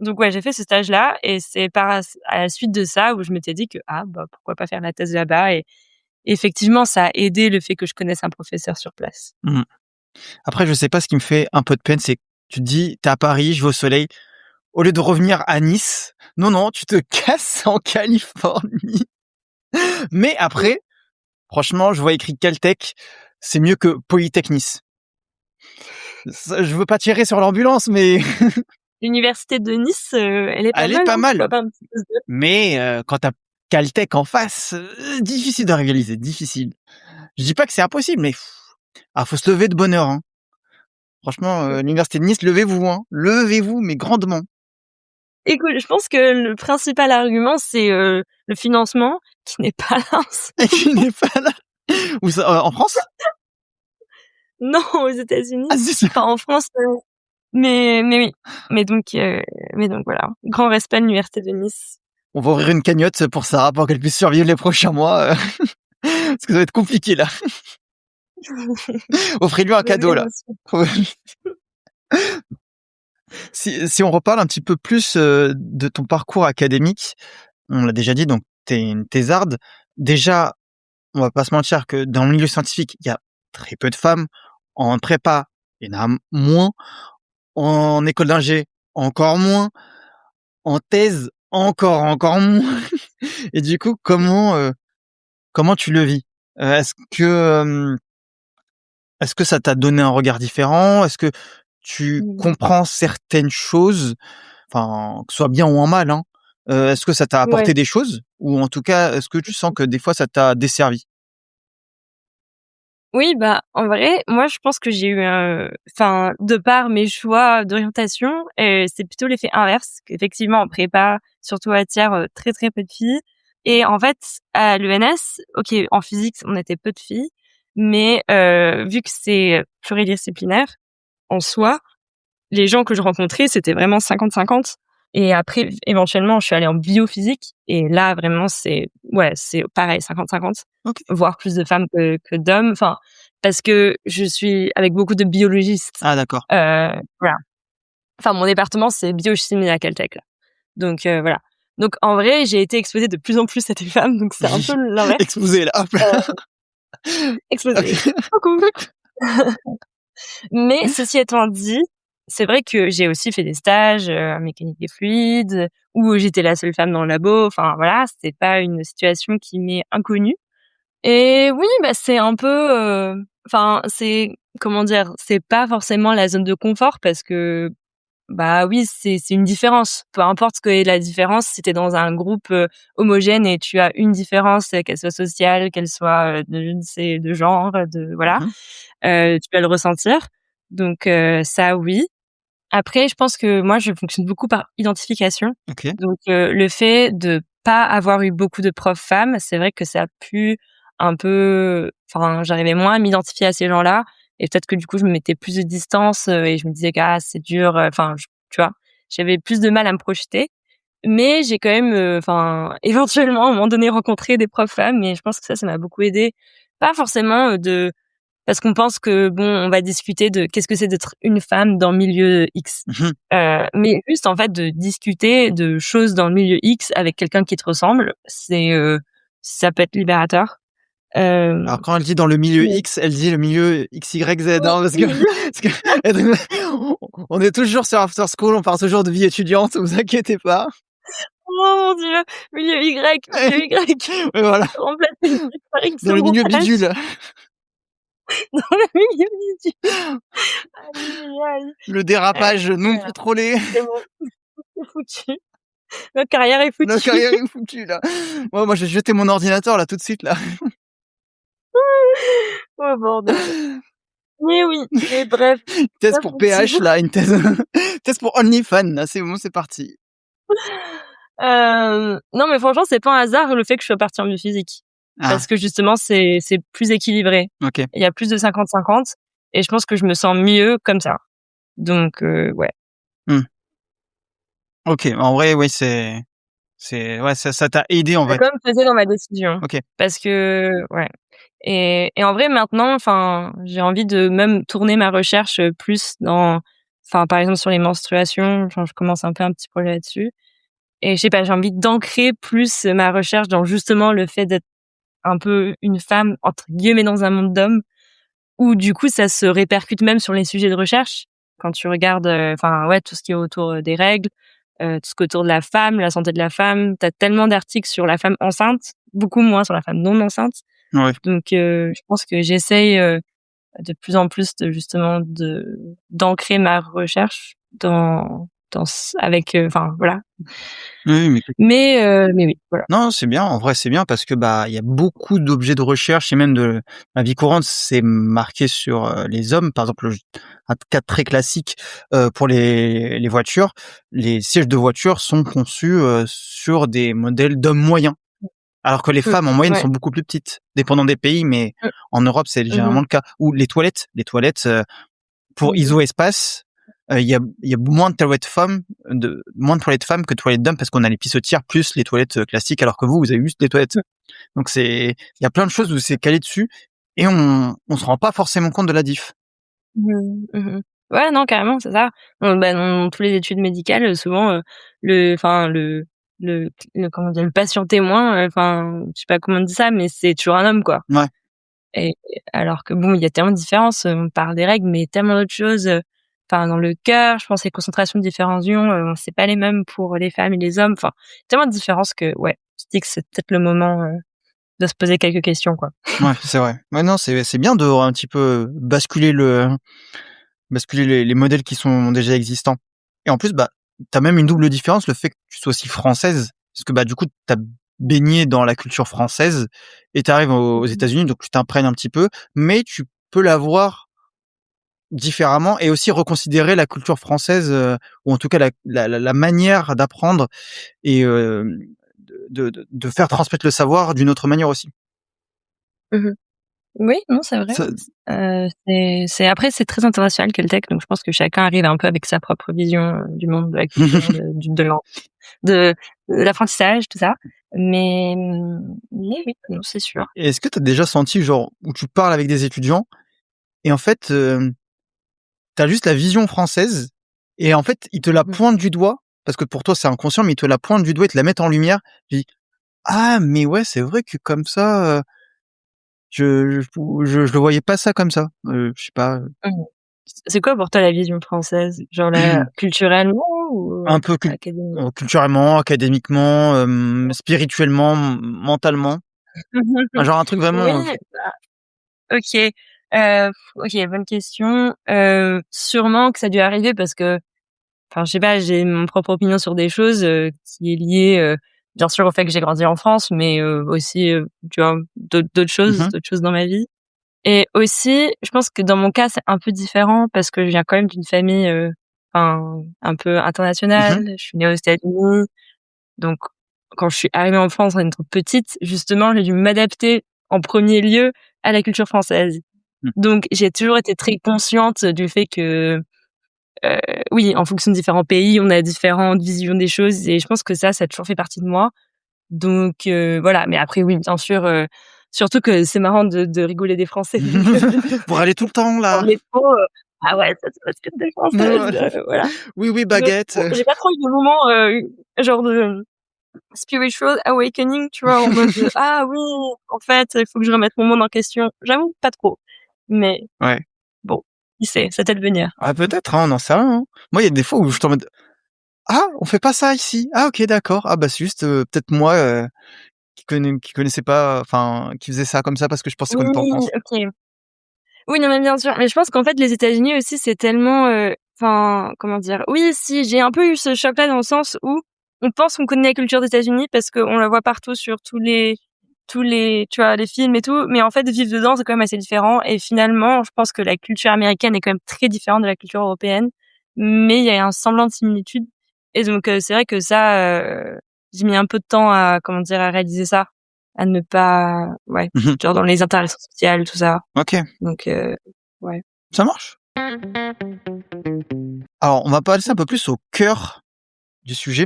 Donc ouais, j'ai fait ce stage-là et c'est à la suite de ça où je m'étais dit que, ah, bah, pourquoi pas faire la thèse là-bas et effectivement, ça a aidé le fait que je connaisse un professeur sur place. Mmh. Après, je sais pas, ce qui me fait un peu de peine, c'est que tu te dis: «Tu es à Paris, je vais au soleil». Au lieu de revenir à Nice, non, tu te casses en Californie. Mais après, franchement, je vois écrit Caltech, c'est mieux que Polytech Nice. Ça, je veux pas tirer sur l'ambulance, mais L'université de Nice, elle est pas elle est mal, pas hein, mal. pourquoi pas un petit postdoc? Mais quand tu as Caltech en face, difficile de rivaliser, difficile. Je dis pas que c'est impossible, mais faut se lever de bonne heure, hein. Franchement, l'université de Nice, levez-vous, hein. Levez-vous, mais grandement. Écoute, je pense que le principal argument, c'est, le financement qui n'est pas là en ce Et qui n'est pas là. Où ça, en France? non, aux États-Unis. Ah c'est ça. Enfin en France, mais oui. Mais donc heu, mais donc voilà. Grand respect à l'université de Nice. On va ouvrir une cagnotte pour Sarah, pour qu'elle puisse survivre les prochains mois, parce que ça va être compliqué là. Offrez-lui un Mais cadeau oui, là. bien sûr. Si on reparle un petit peu plus, de ton parcours académique, on l'a déjà dit, donc tu es une thésarde. Déjà, on va pas se mentir que dans le milieu scientifique, il y a très peu de femmes. En prépa, il y en a moins. En école d'ingé, encore moins. En thèse, encore moins. Et du coup, comment tu le vis? Est-ce que ça t'a donné un regard différent? Est-ce que tu Mmh. comprends certaines choses? Enfin, que ce soit bien ou en mal, hein. Est-ce que ça t'a Ouais. apporté des choses? Ou en tout cas, est-ce que tu sens que des fois ça t'a desservi? Oui, bah, en vrai, moi, je pense que j'ai eu un enfin, de par mes choix d'orientation, c'est plutôt l'effet inverse, qu'effectivement en prépa, surtout attire, très, très peu de filles et en fait, à l'ENS, OK, en physique, on était peu de filles, mais vu que c'est pluridisciplinaire, en soi, les gens que je rencontrais, c'était vraiment 50-50 et après éventuellement, je suis allée en biophysique et là vraiment c'est pareil 50-50, OK. voire plus de femmes que d'hommes. Enfin, parce que je suis avec beaucoup de biologistes, Ah d'accord. voilà. Enfin mon département c'est biochimie à Caltech là. Donc voilà. Donc en vrai, j'ai été exposée de plus en plus à des femmes, donc c'est un peu l'inverse. Explosé là, hop là. Heu, exposée. OK. Coucou. Mais ceci étant dit, c'est vrai que j'ai aussi fait des stages, en mécanique des fluides, où j'étais la seule femme dans le labo. Enfin voilà, c'était pas une situation qui m'est inconnue et oui, bah, c'est un peu, enfin, c'est comment dire? C'est pas forcément la zone de confort parce que, bah, oui, c'est une différence. Peu importe ce qu'est la différence, si tu es dans un groupe, homogène et tu as une différence, qu'elle soit sociale, qu'elle soit, de je ne sais de genre, de voilà, Mmh. tu vas le ressentir. Donc ça oui. Après je pense que moi je fonctionne beaucoup par identification. OK. Donc le fait de pas avoir eu beaucoup de profs femmes, c'est vrai que ça a pu un peu enfin j'arrivais moins à m'identifier à ces gens-là et peut-être que du coup je me mettais plus de distance, et je me disais que: «Ah c'est dur», enfin j tu vois? J'avais plus de mal à me projeter. Mais j'ai quand même, enfin éventuellement à un moment donné rencontré des profs femmes et je pense que ça m'a beaucoup aidée. Pas forcément, de parce qu'on pense que bon, on va discuter de qu'est-ce que c'est d'être une femme dans le milieu X. Mmh. Mais juste en fait de discuter de choses dans le milieu X avec quelqu'un qui te ressemble, ça peut être libérateur. Hem, Alors quand elle dit dans le milieu mais X, elle dit le milieu XYZ, hein, oui, parce que milieu parce que on est toujours sur After School, on parle toujours de vie étudiante, vous inquiétez pas. oh mon Dieu, milieu Y, Ouais, voilà, remplacer le X par X dans au le milieu montage. bidule, Dans le milieu du aïe aïe le aïe. dérapage non Voilà, contrôlé, c'est bon, c'est foutu. Notre carrière est la foutue. carrière est foutue là. Moi je vais jeter mon ordinateur là tout de suite là. Oh bordel. Mais oui, mais bref, Thèse ça pour pour dire. PH là, une thèse thèse pour OnlyFans là, c'est bon, c'est parti. Non, mais franchement, c'est pas un hasard le fait que je sois partie en biophysique. Ah, Parce que justement, c'est plus équilibré. OK. Il y a plus de 50-50 et je pense que je me sens mieux comme ça. Donc ouais. Mmh. OK, en vrai, oui, c'est ouais, ça t'a aidé en Ça a vrai. quand même pesé dans ma décision. OK. Parce que ouais et en vrai maintenant, enfin, j'ai envie de même tourner ma recherche, plus dans enfin, par exemple, sur les menstruations, enfin, je commence un petit projet là-dessus et je sais pas, j'ai envie d'ancrer plus ma recherche dans justement le fait d'être un peu une femme, entre guillemets, «dans un monde d'hommes», où du coup, ça se répercute même sur les sujets de recherche. Quand tu regardes, enfin, ouais, tout ce qui est autour, des règles, tout ce qui est autour de la femme, la santé de la femme. Tu as tellement d'articles sur la femme enceinte, beaucoup moins sur la femme non enceinte. Ouais. Donc je pense que j'essaye, de plus en plus d'ancrer ma recherche dans ce avec, enfin, voilà. Oui, oui, Mais oui, voilà. non, c'est bien. En vrai, c'est bien parce que, bah, il y a beaucoup d'objets de recherche et même de la vie courante, c'est marqué sur, les hommes. Par exemple, un cas très classique, pour les voitures, les sièges de voiture sont conçus, sur des modèles d'hommes moyens. Alors que les Mmh. femmes, en moyenne, Ouais. sont beaucoup plus petites, dépendant des pays, mais Mmh. en Europe, c'est Mmh mh. généralement le cas. Ou les toilettes, pour Mmh. iso-espace, il y a moins de toilettes femmes que de toilettes d'hommes parce qu'on a les pissotières plus les toilettes, classiques, alors que vous avez juste les toilettes. Mmh. Donc il y a plein de choses où c'est calé dessus et on se rend pas forcément compte de la diff. Mmh. Mmh. Ouais, non, carrément, c'est ça. Bah, dans tous les études médicales, souvent, le comment dire? Le patient témoin, enfin, je sais pas comment on dit ça, mais c'est toujours un homme, quoi. Ouais. Et alors que bon, il y a tellement de différences, on parle des règles, mais tellement d'autres choses, enfin dans le cœur, je pense les concentrations de différents ions, c'est pas les mêmes pour les femmes et les hommes, enfin, tellement de différences que ouais, je dis que c'est peut-être le moment, de se poser quelques questions, quoi. Ouais, c'est vrai. Ouais, non, c'est bien de un petit peu basculer les modèles qui sont déjà existants. Et en plus, bah, tu as même une double différence, le fait que tu sois aussi française, parce que, bah, du coup, tu as baigné dans la culture française et tu arrives aux Mmh. États-Unis, donc tu t'imprègnes un petit peu, mais tu peux la voir différemment et aussi reconsidérer la culture française, ou en tout cas la manière d'apprendre et de faire transmettre le savoir d'une autre manière aussi. Mmh. Oui, non, c'est vrai. Ça C'est après c'est très international Caltech, donc je pense que chacun arrive un peu avec sa propre vision, du monde, de la culture, de l'en de l'apprentissage, tout ça. Mais oui, non, c'est sûr. Et est-ce que tu as déjà senti, genre, où tu parles avec des étudiants et en fait, tu as juste la vision française et en fait, ils te la Mmh mh. pointent du doigt, parce que pour toi, c'est inconscient, mais ils te la pointent du doigt, ils te la mettent en lumière. Tu dis: «Ah mais ouais, c'est vrai que comme ça, je le voyais pas ça comme ça». Je sais pas, Mmh. C'est quoi pour toi la vision française? Genre la culturellement ou, un peu académique? culturellement, académiquement, spirituellement, mentalement. Genre un truc Oui, vraiment, bah, OK, OK, bonne question. Sûrement que ça a dû arriver parce que enfin, je sais pas, j'ai mon propre opinion sur des choses, qui est liée, bien sûr au fait que j'ai grandi en France, mais aussi, tu vois, mmh d'autres choses dans ma vie et aussi, je pense que dans mon cas, c'est un peu différent parce que je viens quand même d'une famille, enfin, un peu mh. internationale. Je suis née aux États-Unis, donc quand je suis arrivée en France en étant petite, justement, j'ai dû m'adapter en premier lieu à la culture française. Mmh. Donc j'ai toujours été très consciente du fait que Heu, oui, en fonction de différents pays, on a différentes visions des choses et je pense que ça a toujours fait partie de moi. Donc voilà, mais après oui, bien sûr, surtout que c'est marrant de rigoler des Français donc Pour aller tout le temps dans le là. métro, «Ah ouais, ça c'est parce que tu es française», voilà. Oui, oui, Donc baguette. bon, j'ai pas trop eu de moment, genre de spiritual awakening, tu vois? En mode, «Ah oui, en fait, il faut que je remette mon monde en question». J'avoue, pas trop, mais Ouais. bon, qui sait? C'est à venir. Ah peut-être, hein, on n'en sait rien, hein. Moi, il y a des fois où je suis en mode: «Ah, on fait pas ça ici. Ah OK, d'accord. Ah bah c'est juste, peut-être moi, qui connaissais pas, enfin, qui faisait ça comme ça parce que je pensais qu'on était en Oui, France». OK. Oui, non, mais bien sûr. Mais je pense qu'en fait, les États-Unis aussi, c'est tellement, enfin, comment dire? Oui, si, j'ai un peu eu ce choc-là dans le sens où on pense qu'on connaît la culture des États-Unis parce qu'on la voit partout sur tous les, tu vois, les films et tout. Mais en fait, vivre dedans, c'est quand même assez différent. Et finalement, je pense que la culture américaine est quand même très différente de la culture européenne. Mais il y a un semblant de similitude. Et donc, c'est vrai que ça, j'ai mis un peu de temps à, comment dire, à réaliser ça. À ne pas, ouais, Mmh. genre dans les interactions sociales, tout ça. OK, Donc ouais. ça marche. Alors, on va passer un peu plus au cœur du sujet.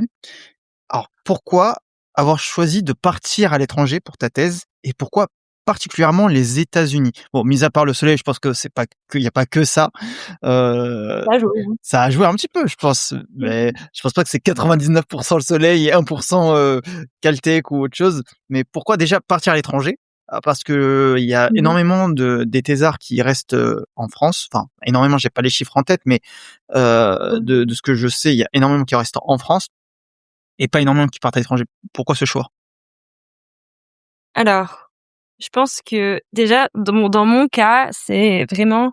Alors, pourquoi avoir choisi de partir à l'étranger pour ta thèse et pourquoi particulièrement les États-Unis? Bon, mis à part le soleil, je pense que c'est pas qu'il y a pas que ça. Là, je oui. Ça a joué un petit peu, je pense, mais je pense pas que c'est 99 le soleil et 1 Caltech ou autre chose. Mais pourquoi déjà partir à l'étranger? Parce qu'il y a Mmh. énormément des thésards qui restent, en France. Enfin, énormément, j'ai pas les chiffres en tête, mais Mmh. de ce que je sais, il y a énormément qui restent en France et pas énormément qui partent à l'étranger. Pourquoi ce choix? Alors, je pense que déjà dans mon cas, c'est vraiment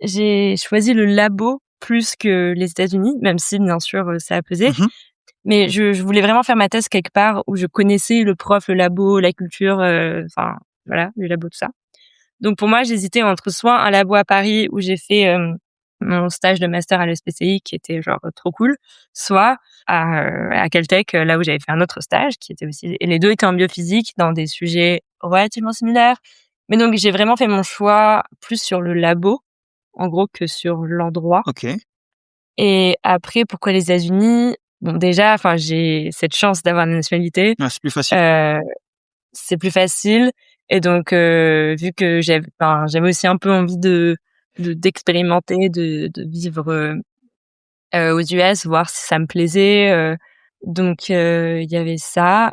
j'ai choisi le labo plus que les États-Unis, même si bien sûr, ça a pesé. Mmh. Mais je voulais vraiment faire ma thèse quelque part où je connaissais le prof, le labo, la culture, enfin voilà, le labo, tout ça. Donc pour moi, j'hésitais entre soit un labo à Paris où j'ai fait, mon stage de master à l'ESPCI qui était genre trop cool, soit à Caltech, là où j'avais fait un autre stage qui était aussi et les 2 étaient en biophysique dans des sujets relativement similaires. Mais donc j'ai vraiment fait mon choix plus sur le labo, en gros, que sur l'endroit. OK. Et après, pourquoi les États-Unis? Bon déjà, enfin, j'ai cette chance d'avoir la nationalité, Ouais, c'est plus facile. heu, c'est plus facile et donc vu que j'avais aussi un peu envie d'expérimenter, de vivre, aux US, voir si ça me plaisait, donc il y avait ça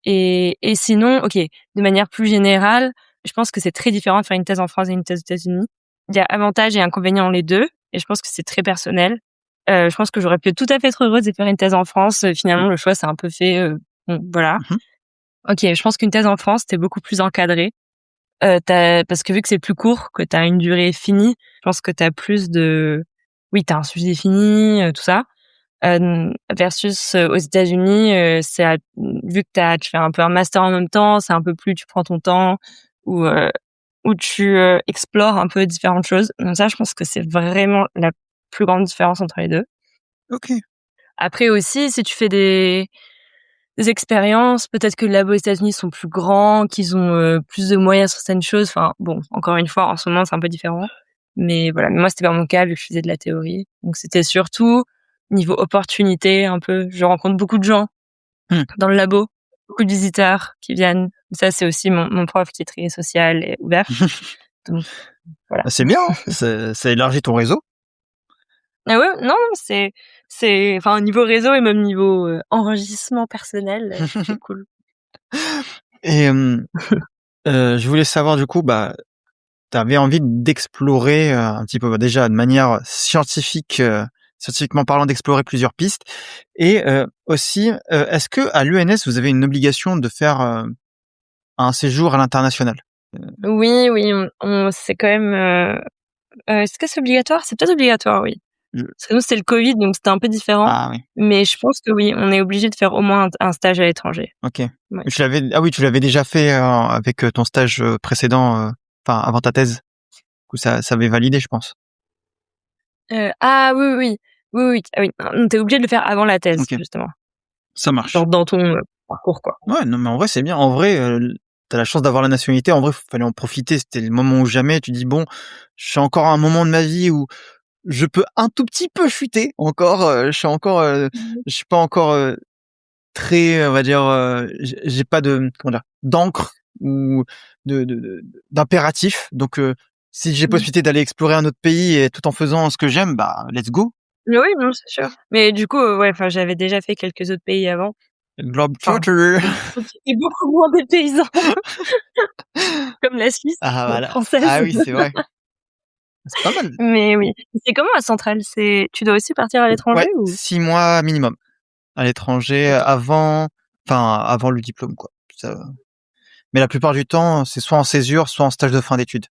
et sinon, OK, de manière plus générale, je pense que c'est très différent de faire une thèse en France et une thèse aux États-Unis. Il y a avantages et inconvénients dans les 2 et je pense que c'est très personnel. Je pense que j'aurais pu tout à fait être heureuse de faire une thèse en France, Mmh. finalement le choix s'est un peu fait, bon voilà. Mmh. OK, je pense qu'une thèse en France, tu beaucoup plus encadré. Tu Parce que vu que c'est plus court, que tu as une durée finie, je pense que tu as plus de oui, tu as un sujet fini, tout ça. Versus, aux États-Unis, vu que tu fais un peu un master en même temps, c'est un peu plus tu prends ton temps ou où tu, explores un peu différentes choses. Donc ça, je pense que c'est vraiment la plus grande différence entre les 2. OK. Après aussi, si tu fais des expériences, peut-être que là-bas aux États-Unis sont plus grands, qu'ils ont, plus de moyens sur certaines choses. Enfin bon, encore une fois, en ce moment, c'est un peu différent. Mais voilà, mais moi, c'était pas mon cas vu que je faisais de la théorie. Donc c'était surtout niveau opportunité un peu. Je rencontre beaucoup de gens Mmh. dans le labo, beaucoup de visiteurs qui viennent. Ça, c'est aussi mon prof qui est très social et ouvert. Donc voilà. Bah, c'est bien, hein, ça élargit ton réseau. Ah ouais, non, non, c'est enfin, niveau réseau et même niveau, enrichissement personnel, c'est cool. Et je voulais savoir du coup, bah, tu avais envie d'explorer, un petit peu, bah, déjà de manière scientifique, scientifiquement parlant, d'explorer plusieurs pistes et aussi, est-ce qu'à l'ENS, vous avez une obligation de faire, un séjour à l'international? Oui, oui, on c'est quand même, est-ce que c'est obligatoire? C'est peut-être obligatoire, oui. Je Parce que nous, c'était le Covid, donc c'était un peu différent. Ah oui, Mais je pense que oui, on est obligé de faire au moins un stage à l'étranger. OK. Ouais. Oui, tu l'avais déjà fait, avec, ton stage, précédent, enfin avant ta thèse? Du coup ça avait validé, je pense? Ah oui, oui, oui. Oui, oui, ah oui, tu es obligé de le faire avant la thèse, OK, justement. ça marche. Genre dans ton, parcours, quoi. Ouais, non, mais en vrai, c'est bien. En vrai, tu la chance d'avoir la nationalité. En vrai, fallait en profiter. C'était le moment ou jamais. Tu dis: «Bon, je suis encore à un moment de ma vie où je peux un tout petit peu chuter encore, je suis encore, Mmh je suis pas encore, très, on va dire, j'ai pas de, comment dire? D'encre ou d'impératif. Donc si j'ai mh. possibilité d'aller explorer un autre pays et tout en faisant ce que j'aime, bah, let's go. Oui, non, c'est sûr. Mais du coup, ouais, enfin, j'avais déjà fait quelques autres pays avant. Enfin, Globetrotter. et beaucoup moins dépaysant, comme la Suisse, Ah voilà. française. Ah oui, c'est vrai. C'est pas mal. Mais oui. C'est comment la centrale? Tu dois aussi partir à l'étranger Ouais, ou? 6 mois minimum. À l'étranger, OK. avant le diplôme, quoi. Ça Mais la plupart du temps, c'est soit en césure, soit en stage de fin d'études.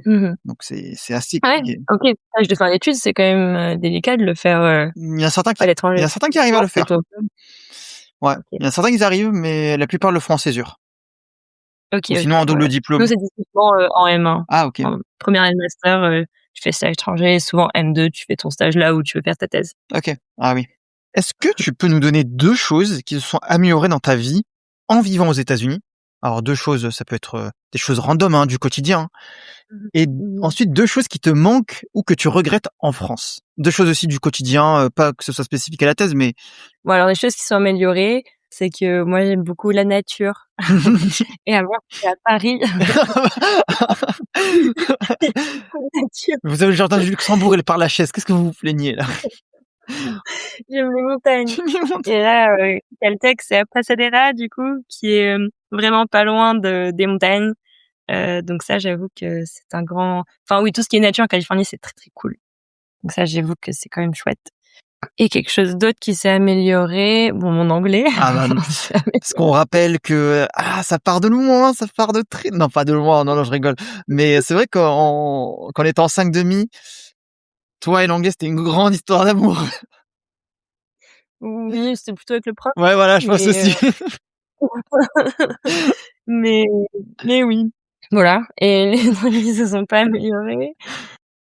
Mmh mh. Donc c'est assez Ah ouais, compliqué. OK. Stage de fin d'études, c'est quand même, délicat de le faire, à Il y l'étranger. a certains qui arrivent à Non, le faire. plutôt Ouais, OK. il y a certains qui y arrivent, mais la plupart le font en césure OK, ou OK, sinon en double ouais. Nous, diplôme. c'est typiquement, en M1. Ah OK. En première année de master, tu fais stage à l'étranger et souvent M2, tu fais ton stage là où tu veux faire ta thèse. OK. Ah oui. Est-ce que tu peux nous donner 2 choses qui se sont améliorées dans ta vie en vivant aux États-Unis? Alors 2 choses, ça peut être, des choses random, hein, du quotidien, hein. Mmh Et mh. Mmh. ensuite 2 choses qui te manquent ou que tu regrettes en France. 2 choses aussi du quotidien, pas que ce soit spécifique à la thèse, mais Bon, alors les choses qui sont améliorées, c'est que moi, j'aime beaucoup la nature et avant, j'étais à Paris, beaucoup de nature. Vous avez le jardin du Luxembourg et le Père-Lachaise, qu'est-ce que vous vous plaignez là? J'aime les montagnes Tu me montres. et là, Caltech, c'est à Pasadena, du coup, qui est, vraiment pas loin des montagnes. Donc ça, j'avoue que c'est un grand enfin oui, tout ce qui est nature en Californie, c'est très, très cool. Donc ça, j'avoue que c'est quand même chouette et quelque chose d'autre qui s'est amélioré, bon, mon anglais Ah bah, s'est amé parce qu'on rappelle que ça part de loin, ça part de très non pas de loin, non, non, je rigole. Mais c'est vrai quand on était en 5 demi, toi et l'anglais, c'était une grande histoire d'amour. oui, c'était plutôt avec le prof, Ouais, voilà, je pense mais aussi. mais mais oui, voilà et les anglais se sont pas améliorés.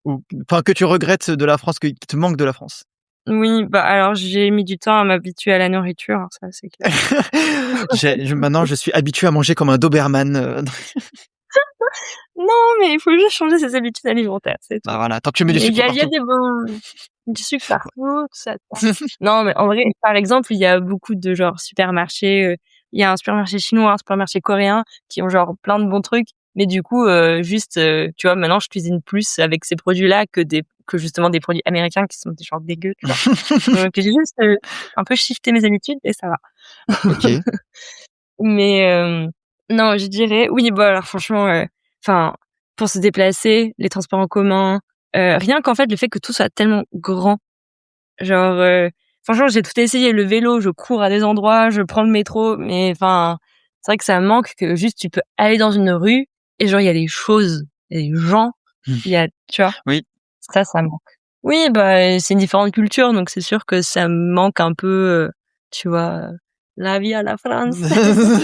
Ou enfin, que tu regrettes de la France, qui te manque de la France? Oui, bah, alors j'ai mis du temps à m'habituer à la nourriture, hein, ça c'est clair. Maintenant, je suis habitué à manger comme un Doberman, Non, mais il faut juste changer ses habitudes alimentaires, c'est tout. bah, voilà, tant que tu mets du Mais il sucre y a il y a partout. des bons du sucre partout, tout ça, tout ça. Non, mais en vrai, par exemple, il y a beaucoup de genre supermarchés, il y a un supermarché chinois, un supermarché coréen qui ont genre plein de bons trucs, mais du coup, juste, tu vois, maintenant je cuisine plus avec ces produits-là que justement des produits américains qui sont des genre dégueux, tu vois? Donc j'ai juste, un peu shifté mes habitudes et ça va. OK. Mais non, je dirais oui, bah, alors franchement, enfin, pour se déplacer, les transports en commun, rien qu'en fait, le fait que tout soit tellement grand, genre, franchement, j'ai tout essayé. Le vélo, je cours à des endroits, je prends le métro, mais enfin, c'est vrai que ça manque que juste tu peux aller dans une rue et genre il y a des choses, il y a des gens, il y a tu vois? Oui. Ça manque. Oui, bah, c'est une différente culture, donc c'est sûr que ça me manque un peu, tu vois? La vie à la française.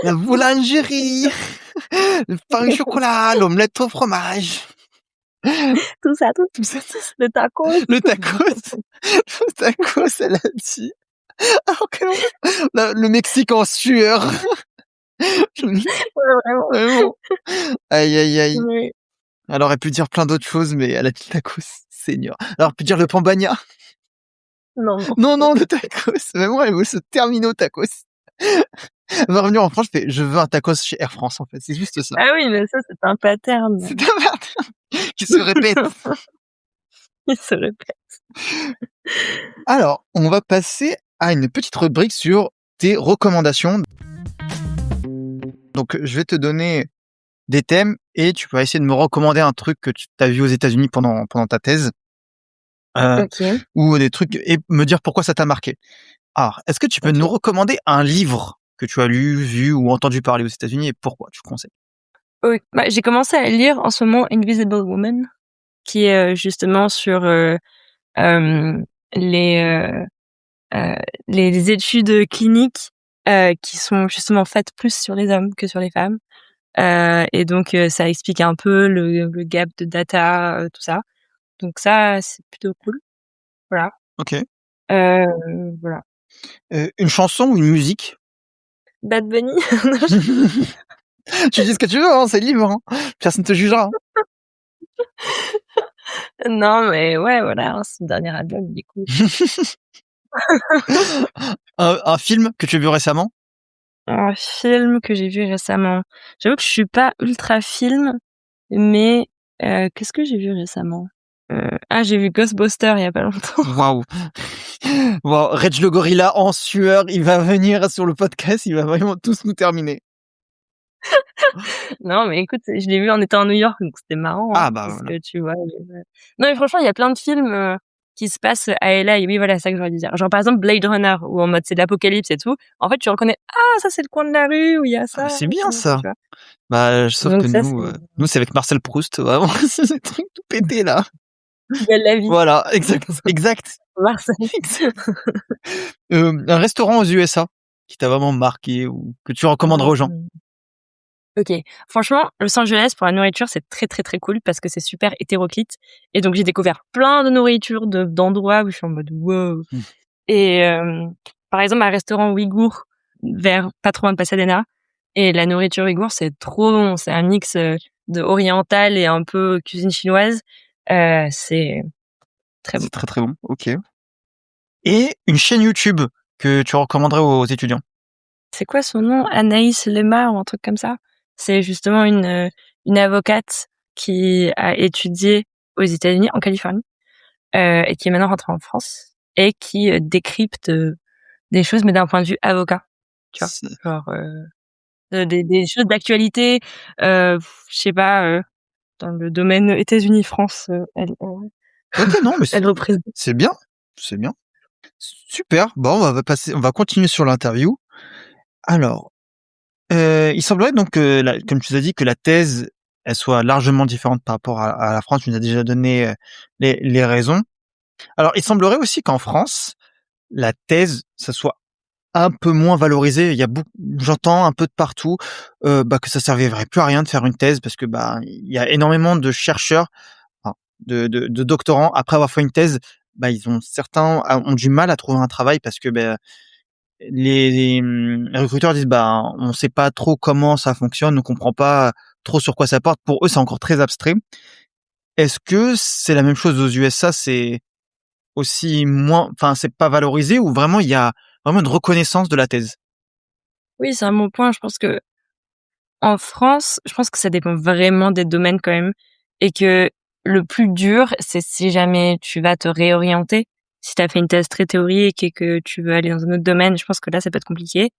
La boulangerie, le pain au chocolat, l'omelette au fromage, Tout ça, tout tout ça, le tacos. le tacos, le tacos, elle a dit. Alors que le Mexique en sueur. Ouais, vraiment. Vraiment. Aïe, aïe, aïe. Mais Elle aurait pu dire plein d'autres choses, mais elle a dit tacos, seigneur. Elle aurait pu dire le pambagna. non, non. Non, non, le tacos. Vraiment, elle veut se terminer au tacos. Elle va revenir en France, je fais, je veux un tacos chez Air France, en fait. C'est juste ça. Ah oui, mais ça, c'est un pattern. C'est un pattern qui se répète. Il se répète. Alors, on va passer à une petite rubrique sur tes recommandations. Donc, je vais te donner des thèmes et tu vas essayer de me recommander un truc que tu as vu aux États-Unis pendant ta thèse, OK. ou des trucs et me dire pourquoi ça t'a marqué. Alors, est-ce que tu peux nous OK. recommander un livre que tu as lu, vu ou entendu parler aux États-Unis et pourquoi tu conseilles? Oui, bah, j'ai commencé à lire en ce moment Invisible Woman, qui est, justement sur, hem, les, les études cliniques, qui sont justement faites plus sur les hommes que sur les femmes. Et donc ça explique un peu le gap de data, tout ça. Donc ça, c'est plutôt cool. Voilà. OK. Voilà. Une chanson ou une musique? Bad Bunny? Tu dis ce que tu veux, hein, c'est libre, hein. Personne te jugera, hein. Non, mais ouais, voilà, hein, son dernier album, il est cool. Un film que tu as vu récemment? Un film que j'ai vu récemment. J'avoue que je suis pas ultra film, mais qu'est-ce que j'ai vu récemment? J'ai vu Ghostbusters il y a pas longtemps. Waouh! Waouh, Reg le gorilla en sueur, il va venir sur le podcast, il va vraiment tous nous terminer. Non, mais écoute, je l'ai vu en étant à New York, donc c'était marrant, hein, Ah bah, parce voilà. que tu vois, non, mais franchement, il y a plein de films, qui se passent à LA et oui, voilà, c'est ça que j'aurais dû dire. Genre, par exemple, Blade Runner, où en mode c'est l'apocalypse et tout. En fait, tu reconnais: «Ah, ça, c'est le coin de la rue où il y a Ah bah, ça c'est et bien tout», ça. tu vois? Bah, sauf que Donc ça, c'est nous c'est avec Marcel Proust, vraiment, c'est des trucs tout pétés là. plus belle la vie. Voilà, exact, exact, Marseille. exact. Un restaurant aux USA qui t'a vraiment marqué ou que tu recommanderais aux gens? Mmh. OK. Franchement, Los Angeles, pour la nourriture, c'est très, très, très cool parce que c'est super hétéroclite et donc j'ai découvert plein de nourriture d'endroits où je suis en mode: «Wow». Mmh. Et par exemple, un restaurant ouïghour vers pas trop loin de Pasadena et la nourriture ouïghour, c'est trop bon. C'est un mix, de oriental et un peu cuisine chinoise. C'est très bon. C'est très, très bon, OK. Et une chaîne YouTube que tu recommanderais aux étudiants? C'est quoi son nom? Anaïs Lemar ou un truc comme ça? C'est justement une avocate qui a étudié aux États-Unis, en Californie, et qui est maintenant rentrée en France et qui, décrypte, des choses, mais d'un point de vue avocat, tu vois? C'est Genre, des choses d'actualité, je sais pas, dans le domaine États-Unis, France, OK, non, mais elle représente. c'est bien, c'est bien. Super, bon, on va continuer sur l'interview. Alors, il semblerait donc que la comme tu as dit, que la thèse, elle soit largement différente par rapport à la France. Tu nous as déjà donné, les raisons. Alors, il semblerait aussi qu'en France, la thèse, ça soit un peu moins valorisé. Il y a beaucoup J'entends un peu de partout, que ça servirait plus à rien de faire une thèse parce que, il y a énormément de chercheurs, enfin, de doctorants après avoir fait une thèse, certains ont du mal à trouver un travail parce que, les recruteurs disent: On sait pas trop comment ça fonctionne, on comprend pas trop sur quoi ça porte». Pour eux, c'est encore très abstrait. Est-ce que c'est la même chose aux USA? C'est aussi moins, enfin, c'est pas valorisé ou vraiment il y a vraiment une reconnaissance de la thèse? Oui, c'est un bon point. Je pense que en France, je pense que ça dépend vraiment des domaines quand même et que le plus dur, c'est si jamais tu vas te réorienter. Si tu as fait une thèse très théorique et que tu veux aller dans un autre domaine, je pense que là, ça peut être compliqué.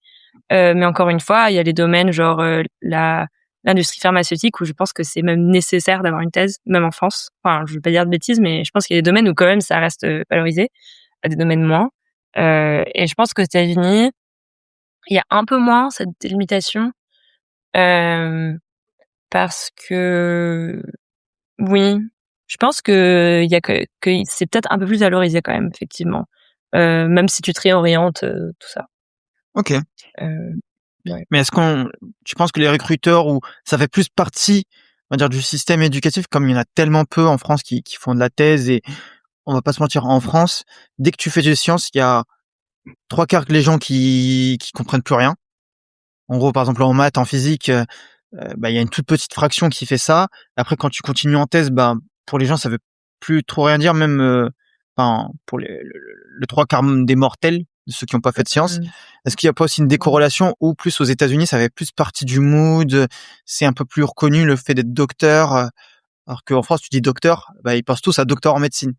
Mais encore une fois, il y a les domaines genre, la l'industrie pharmaceutique où je pense que c'est même nécessaire d'avoir une thèse, même en France. Enfin, je veux pas dire de bêtises, mais je pense qu'il y a des domaines où quand même ça reste, valorisé, à des domaines moins. Et je pense qu'aux États-Unis, il y a un peu moins cette délimitation, hem, parce que oui, je pense qu'il y a que c'est peut-être un peu plus valorisé quand même, effectivement, même si tu te réorientes, tout ça. OK. Heu, ouais. Mais tu penses que les recruteurs, ou ça fait plus partie, on va dire, du système éducatif, comme il y en a tellement peu en France qui font de la thèse, et on va pas se mentir, en France, dès que tu fais des sciences, il y a 3/4 que les gens qui comprennent plus rien. En gros, par exemple, en maths, en physique, il y a une toute petite fraction qui fait ça. Après, quand tu continues en thèse, pour les gens, ça veut plus trop rien dire, même, enfin, pour le 3/4 des mortels, de ceux qui ont pas fait de sciences. Mmh. Est-ce qu'il y a pas aussi une Ouais. décorrélation, ou plus aux États-Unis, ça fait plus partie du mood, c'est un peu plus reconnu le fait d'être docteur, alors qu'en France, tu dis docteur, ils pensent tous à docteur en médecine.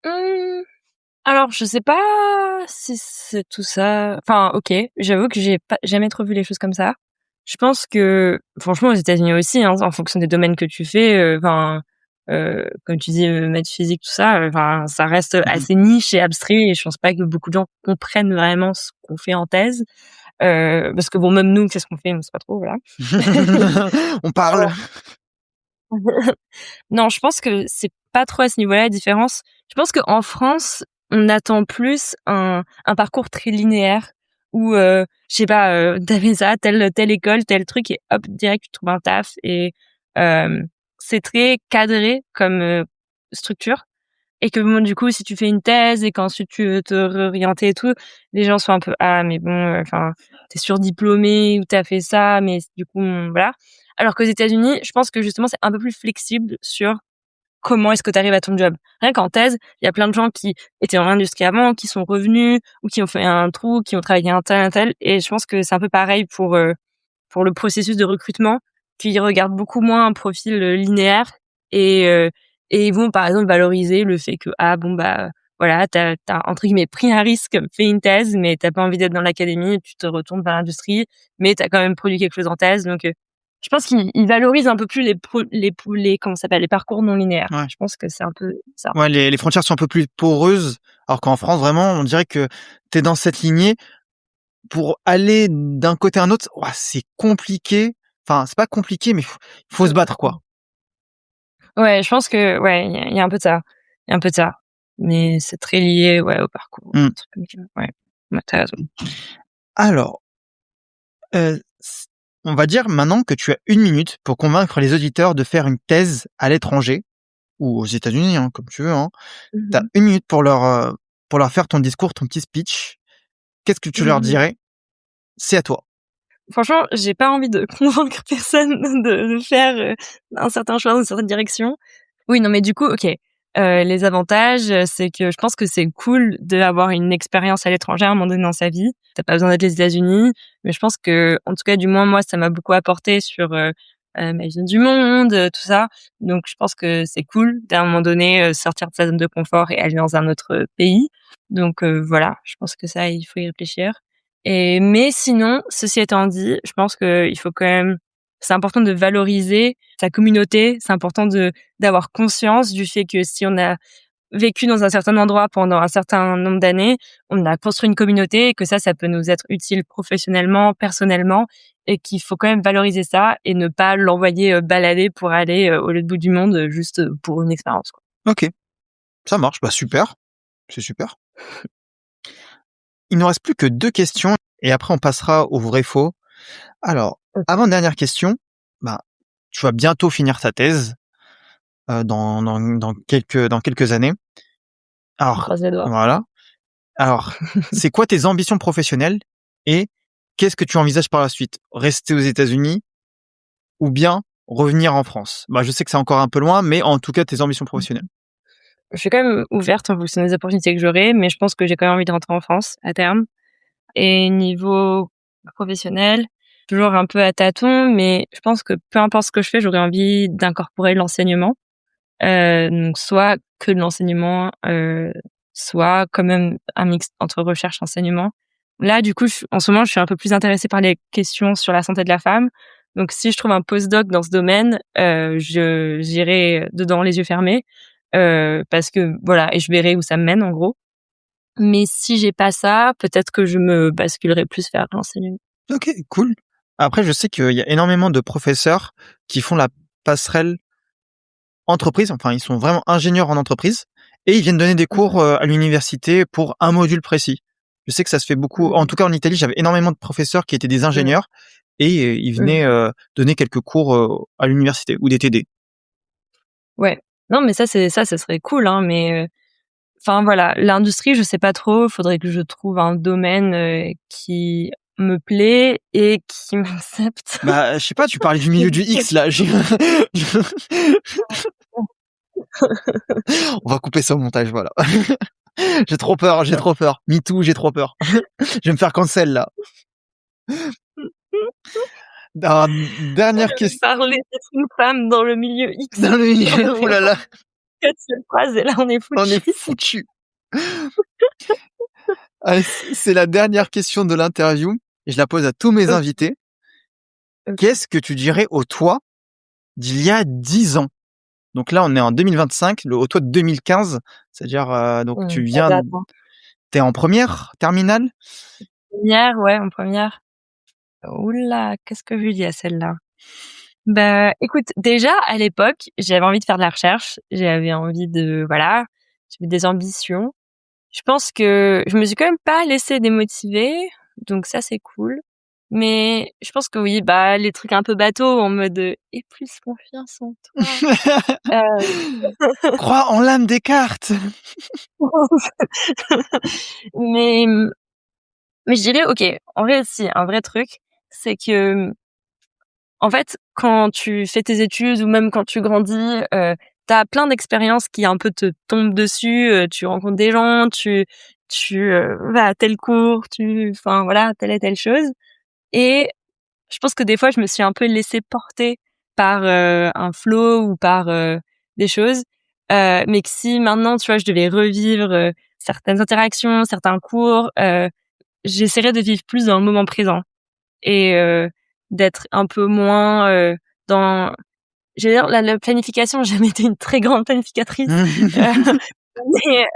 Mmh, alors je sais pas si c'est tout ça, enfin, OK, j'avoue que j'ai pas jamais trop vu les choses comme ça. Je pense que franchement aux États-Unis aussi, hein, en fonction des domaines que tu fais, enfin, comme tu dis, maths, physique, tout ça, enfin, ça reste Mmh assez niche et abstrait et je pense pas que beaucoup de gens comprennent vraiment ce qu'on fait en thèse, parce que bon, même nous, qu'est-ce qu'on fait? On sait pas trop, voilà. On parle. Non, je pense que c'est pas trop à ce niveau-là la différence. Je pense qu'en France, on attend plus un parcours très linéaire où, je sais pas, tu fait ça, telle école, tel truc et hop, direct tu trouves un taf et c'est très cadré comme, structure et que bon, du coup, si tu fais une thèse et qu'ensuite tu veux te réorienter et tout, les gens sont un peu: «Ah mais bon, enfin, tu es surdiplômé ou tu as fait ça, mais du coup, voilà». Alors qu'aux États-Unis, je pense que justement, c'est un peu plus flexible sur comment est-ce que tu arrives à ton job. Rien qu'en thèse, il y a plein de gens qui étaient dans l'industrie avant, qui sont revenus ou qui ont fait un trou, qui ont travaillé un tel et je pense que c'est un peu pareil pour le processus de recrutement, qu'ils regardent beaucoup moins un profil, linéaire et heu et ils vont par exemple valoriser le fait que, ah bon, bah, voilà, t'as as entre guillemets «pris un risque, fait une thèse, mais t'as pas envie d'être dans l'académie et tu te retournes vers l'industrie, mais t'as quand même produit quelque chose en thèse», donc je pense qu'ils valorisent un peu plus les comment ça s'appelle? Les parcours non linéaires. Ouais. Je pense que c'est un peu ça. Ouais, les frontières sont un peu plus poreuses, alors qu'en France, vraiment, on dirait que tu es dans cette lignée. Pour aller d'un côté à un autre, ouah, c'est compliqué. Enfin, c'est pas compliqué, mais faut se battre, quoi. Ouais, je pense que ouais, il y a un peu de ça. Il y a un peu de ça. Mais c'est très lié, ouais, au parcours, Mmh. un truc comme ça. Ouais. Ouais, tu raison. Alors, s on va dire maintenant que tu as 1 minute pour convaincre les auditeurs de faire une thèse à l'étranger ou aux États-Unis, hein, comme tu veux, hein. Mmh Tu as mh. 1 minute pour leur faire ton discours, ton petit speech. Qu'est-ce que tu leur Mmh. dirais? C'est à toi. Franchement, j'ai pas envie de convaincre personne de faire, un certain choix dans une certaine direction. Oui, non, mais du coup, OK. Les avantages, c'est que je pense que c'est cool d'avoir une expérience à l'étranger à un moment donné dans sa vie. Tu pas besoin d'être les États-Unis, mais je pense que, en tout cas, du moins moi, ça m'a beaucoup apporté sur, ma vision du monde, tout ça. Donc je pense que c'est cool d'à un moment donné, sortir de sa zone de confort et aller dans un autre pays. Donc voilà, je pense que ça, il faut y réfléchir. Mais sinon, ceci étant dit, je pense qu'il faut quand même c'est important de valoriser sa communauté. C'est important d'avoir conscience du fait que si on a vécu dans un certain endroit pendant un certain nombre d'années, on a construit une communauté et que ça peut nous être utile professionnellement, personnellement et qu'il faut quand même valoriser ça et ne pas l'envoyer, balader pour aller, au l'autre bout du monde, juste, pour une expérience, quoi. OK, ça marche. Bah, super, c'est super. Il nous reste plus que 2 questions et après on passera au vrai faux. Alors, OK. avant-dernière question, bah, tu vas bientôt finir ta thèse, dans quelques années. On Alors croise les doigts. voilà. Alors, c'est quoi tes ambitions professionnelles et qu'est-ce que tu envisages par la suite? Rester aux États-Unis ou bien revenir en France? Bah, je sais que c'est encore un peu loin, mais en tout cas tes ambitions professionnelles. Je suis quand même ouverte en fonction des opportunités que j'aurai, mais je pense que j'ai quand même envie de rentrer en France à terme. Et niveau professionnel, toujours un peu à tâtons, mais je pense que peu importe ce que je fais, j'aurais envie d'incorporer l'enseignement. Donc soit que de l'enseignement, soit quand même un mix entre recherche et enseignement. Là, du coup, en ce moment, je suis un peu plus intéressée par les questions sur la santé de la femme. Donc si je trouve un post-doc dans ce domaine, j'irai dedans les yeux fermés, parce que voilà et je verrai où ça me mène en gros. Mais si j'ai pas ça, peut-être que je me basculerai plus vers l'enseignement. OK, cool. Après, je sais qu'il y a énormément de professeurs qui font la passerelle entreprise, enfin, ils sont vraiment ingénieurs en entreprise et ils viennent donner des Mmh cours, à l'université pour un module précis. Je sais que ça se fait beaucoup. En mh. tout cas, en Italie, j'avais énormément de professeurs qui étaient des Mmh. ingénieurs et ils Mmh. venaient, donner quelques cours, à l'université ou des TD. Ouais. Non, mais ça serait cool, hein, mais enfin voilà, l'industrie, je sais pas trop. Faudrait que je trouve un domaine, qui me plaît et qui m'accepte. Bah, je sais pas, tu parlais du milieu du X là, j'ai on va couper ça au montage, voilà. J'ai trop peur, j'ai trop peur. Me too, j'ai trop peur. Je vais me faire cancel là. Alors, dernière question Parler d'être une femme dans le milieu X, dans le on milieu, ouh fait là là, 4 seules phrases et là on est on est foutus. foutus. Allez, c'est la dernière question de l'interview et je la pose à tous mes OK, invités. OK. Qu'est-ce que tu dirais au toi d'il y a 10 ans? Donc là, on est en 2025, au toi de 2015, c'est-à-dire, donc tu Ça viens date, hein. tu en première terminale? 1re, ouais, en première. Ouh là, qu'est-ce que je lui dis à celle-là? Bah, écoute, déjà à l'époque, j'avais envie de faire de la recherche, j'avais envie de voilà, j'avais des ambitions. Je pense que je me suis quand même pas laissée démotiver, donc ça c'est cool. Mais je pense que oui, bah, les trucs un peu bateaux en mode, «Aie plus confiance en toi». Heu, Crois en l'âme des cartes. mais, mais je dirais OK, en vrai si, un vrai truc, c'est que, en fait, quand tu fais tes études ou même quand tu grandis, tu as plein d'expériences qui un peu te tombent dessus, tu rencontres des gens, tu vas à tel cours, enfin voilà, telle et telle chose et je pense que des fois, je me suis un peu laissée porter par, un flow ou par, des choses, mais que si maintenant, tu vois, je devais revivre, certaines interactions, certains cours, j'essaierais de vivre plus dans le moment présent et d'être un peu moins, dans je veux dire la planification, j'ai jamais été une très grande planificatrice, mais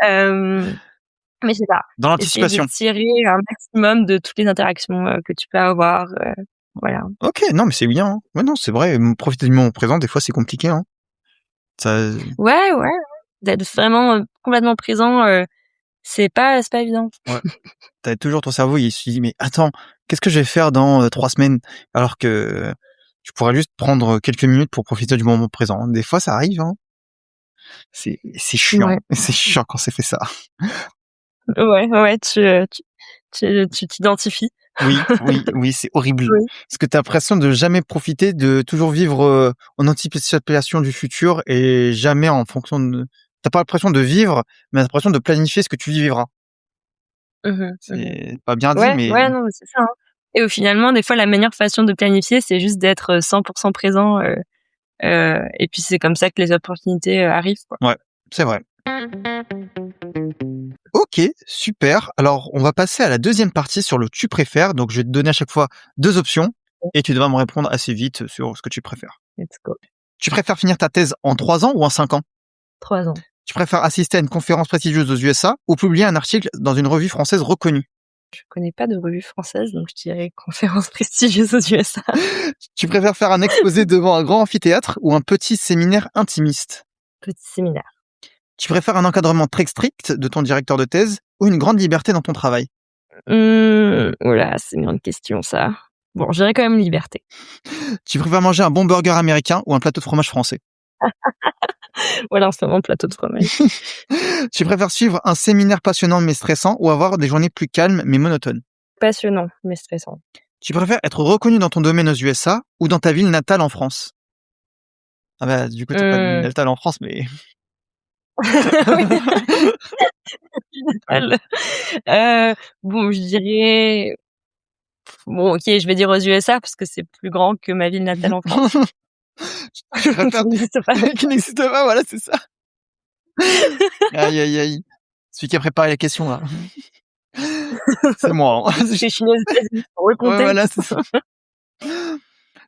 mais je sais pas, Dans essayer de l'anticipation. tirer un maximum de toutes les interactions, que tu peux avoir, voilà. OK, non, mais c'est bien, hein. Ouais, non, c'est vrai, profiter du moment présent, des fois, c'est compliqué, hein. Ça Ouais, ouais, d'être vraiment, complètement présent, c'est pas évident. ouais, tu toujours ton cerveau, il se dit: «Mais attends, qu'est-ce que je vais faire dans, 3 semaines?» alors que tu pourrais juste prendre quelques minutes pour profiter du moment présent. Des fois, ça arrive, hein. C'est chiant, Ouais, c'est chiant quand c'est fait ça. ouais, ouais, tu t'identifies. Oui, oui, oui, c'est horrible. Oui. Parce que tu as l'impression de jamais profiter, de toujours vivre, en anticipation du futur et jamais en fonction de t'as pas l'impression de vivre, mais t'as l'impression de planifier ce que tu vivras. Mmh. C'est pas bien dit, Ouais, mais ouais, non, mais c'est ça, hein. Et au finalement, des fois, la meilleure façon de planifier, c'est juste d'être 100% présent, et puis c'est comme ça que les opportunités, arrivent, quoi. ouais, c'est vrai. OK, super. Alors, on va passer à la deuxième partie sur le tu préfères. Donc, je vais te donner à chaque fois 2 options et tu devras me répondre assez vite sur ce que tu préfères. Let's go. Tu préfères finir ta thèse en 3 ans ou en 5 ans? 3 ans. Tu préfères assister à une conférence prestigieuse aux USA ou publier un article dans une revue française reconnue? Je connais pas de revue française, donc je dirais conférence prestigieuse aux USA. Tu préfères faire un exposé devant un grand amphithéâtre ou un petit séminaire intimiste? Petit séminaire. Tu préfères un encadrement très strict de ton directeur de thèse ou une grande liberté dans ton travail? Oh là, c'est une grande question ça. Bon, je dirais quand même liberté. Tu préfères manger un bon burger américain ou un plateau de fromage français? Voilà, en ce moment, plateau de fromage. Tu préfères suivre un séminaire passionnant mais stressant ou avoir des journées plus calmes mais monotones? Passionnant, mais stressant. Tu préfères être reconnu dans ton domaine aux USA ou dans ta ville natale en France? Ah bah, du coup, tu pas de ville Mmh. natale en France, mais Oui, elle bon, je dirais bon, OK, je vais dire aux USA parce que c'est plus grand que ma ville natale en France. tu Qui préfères n'existe pas. qui n'existe pas, voilà, c'est ça. Aïe, aïe, aïe. Celui qui a préparé la question, là. C'est moi, hein. Parce que je suis née aux États-Unis, pour le Ouais, voilà, contexte. c'est ça.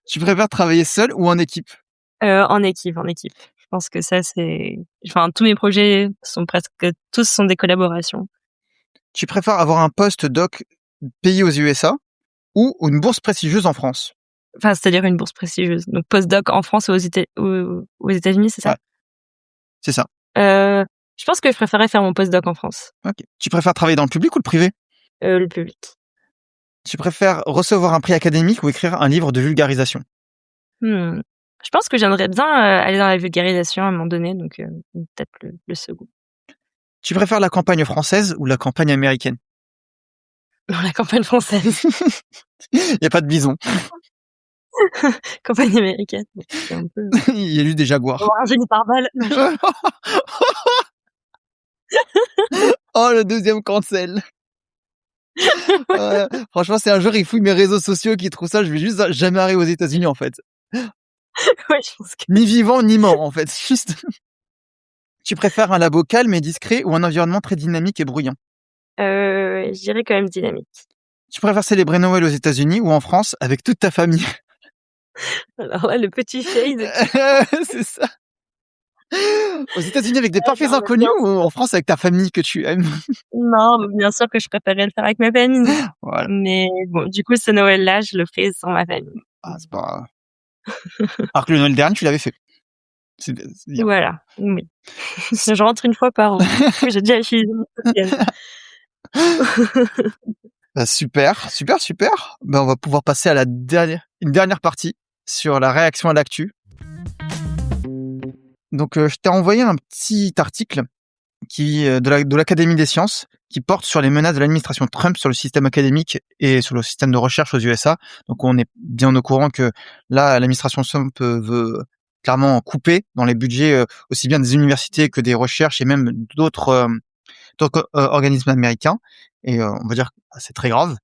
Tu préfères travailler seul ou en équipe? En équipe, en équipe. Je pense que ça, c'est enfin, tous mes projets sont presque tous sont des collaborations. Tu préfères avoir un post-doc payé aux USA ou une bourse prestigieuse en France? Enfin, c'est-à-dire une bourse prestigieuse. Donc postdoc en France ou aux États-Unis, c'est Ouais, ça? c'est ça. Je pense que je préférerais faire mon postdoc en France, OK. Tu préfères travailler dans le public ou le privé? le public. Tu préfères recevoir un prix académique ou écrire un livre de vulgarisation? Mmh. Je pense que j'aimerais bien, aller dans la vulgarisation à un moment donné, donc peut-être le second. Tu préfères la campagne française ou la campagne américaine? Dans la campagne française, Il y a pas de bison. campagne américaine, bon, c'est un peu Il y a juste des jaguars. avoir un génie pare-balles. Oh, le deuxième cancel. Ouais, franchement, si un jour il fouille mes réseaux sociaux, qu'il trouve ça, je vais juste jamais arriver aux États-Unis, en fait. Ouais, je pense que Ni vivant, ni mort, en fait. Juste. Tu préfères un labo calme et discret ou un environnement très dynamique et bruyant? je dirais quand même dynamique. Tu préfères célébrer Noël aux États-Unis ou en France avec toute ta famille? Alors là, le petit shade qui C'est ça. Aux États-Unis avec des parfaits non, mais inconnus bien ou en France avec ta famille que tu aimes? non, mais bien sûr que je préférerais le faire avec ma famille. Voilà. Mais bon, du coup, ce Noël-là, je le ferai sans ma famille. Ah, c'est pas grave. Alors que le Noël dernier, tu l'avais fait. C'est bien. Voilà, oui. Je rentre une fois par an. J'ai déjà utilisé mon social. Bah, super, super, super. Bah, on va pouvoir passer à une dernière partie sur la réaction à l'actu. Donc, je t'ai envoyé un petit article de l'Académie des sciences qui porte sur les menaces de l'administration Trump sur le système académique et sur le système de recherche aux USA. Donc, on est bien au courant que là, l'administration Trump veut clairement couper dans les budgets aussi bien des universités que des recherches et même d'autres organismes américains. Et on va dire que c'est très grave.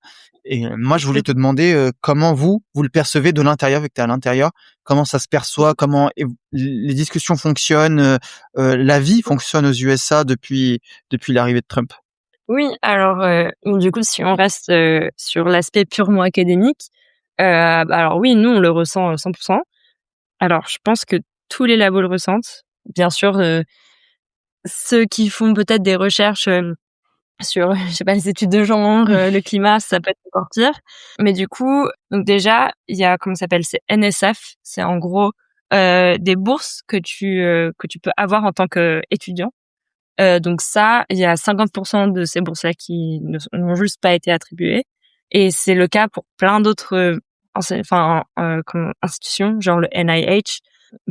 Et moi, je voulais te demander comment vous le percevez de l'intérieur, vu que tu es à l'intérieur. Comment ça se perçoit? Comment les discussions fonctionnent? La vie fonctionne aux USA depuis l'arrivée de Trump? Oui, alors, du coup, si on reste, sur l'aspect purement académique, bah, alors oui, nous, on le ressent, 100%. Alors, je pense que tous les labos le ressentent. Bien sûr, ceux qui font peut-être des recherches, sur, je sais pas, les études de genre, le climat, ça peut être encore pire. Mais du coup, donc déjà, il y a comment ça s'appelle? C'est NSF, c'est en gros, des bourses que tu peux avoir en tant qu'étudiant. Donc ça, il y a 50% de ces bourses-là qui n'ont juste pas été attribuées et c'est le cas pour plein d'autres, institutions, genre le NIH.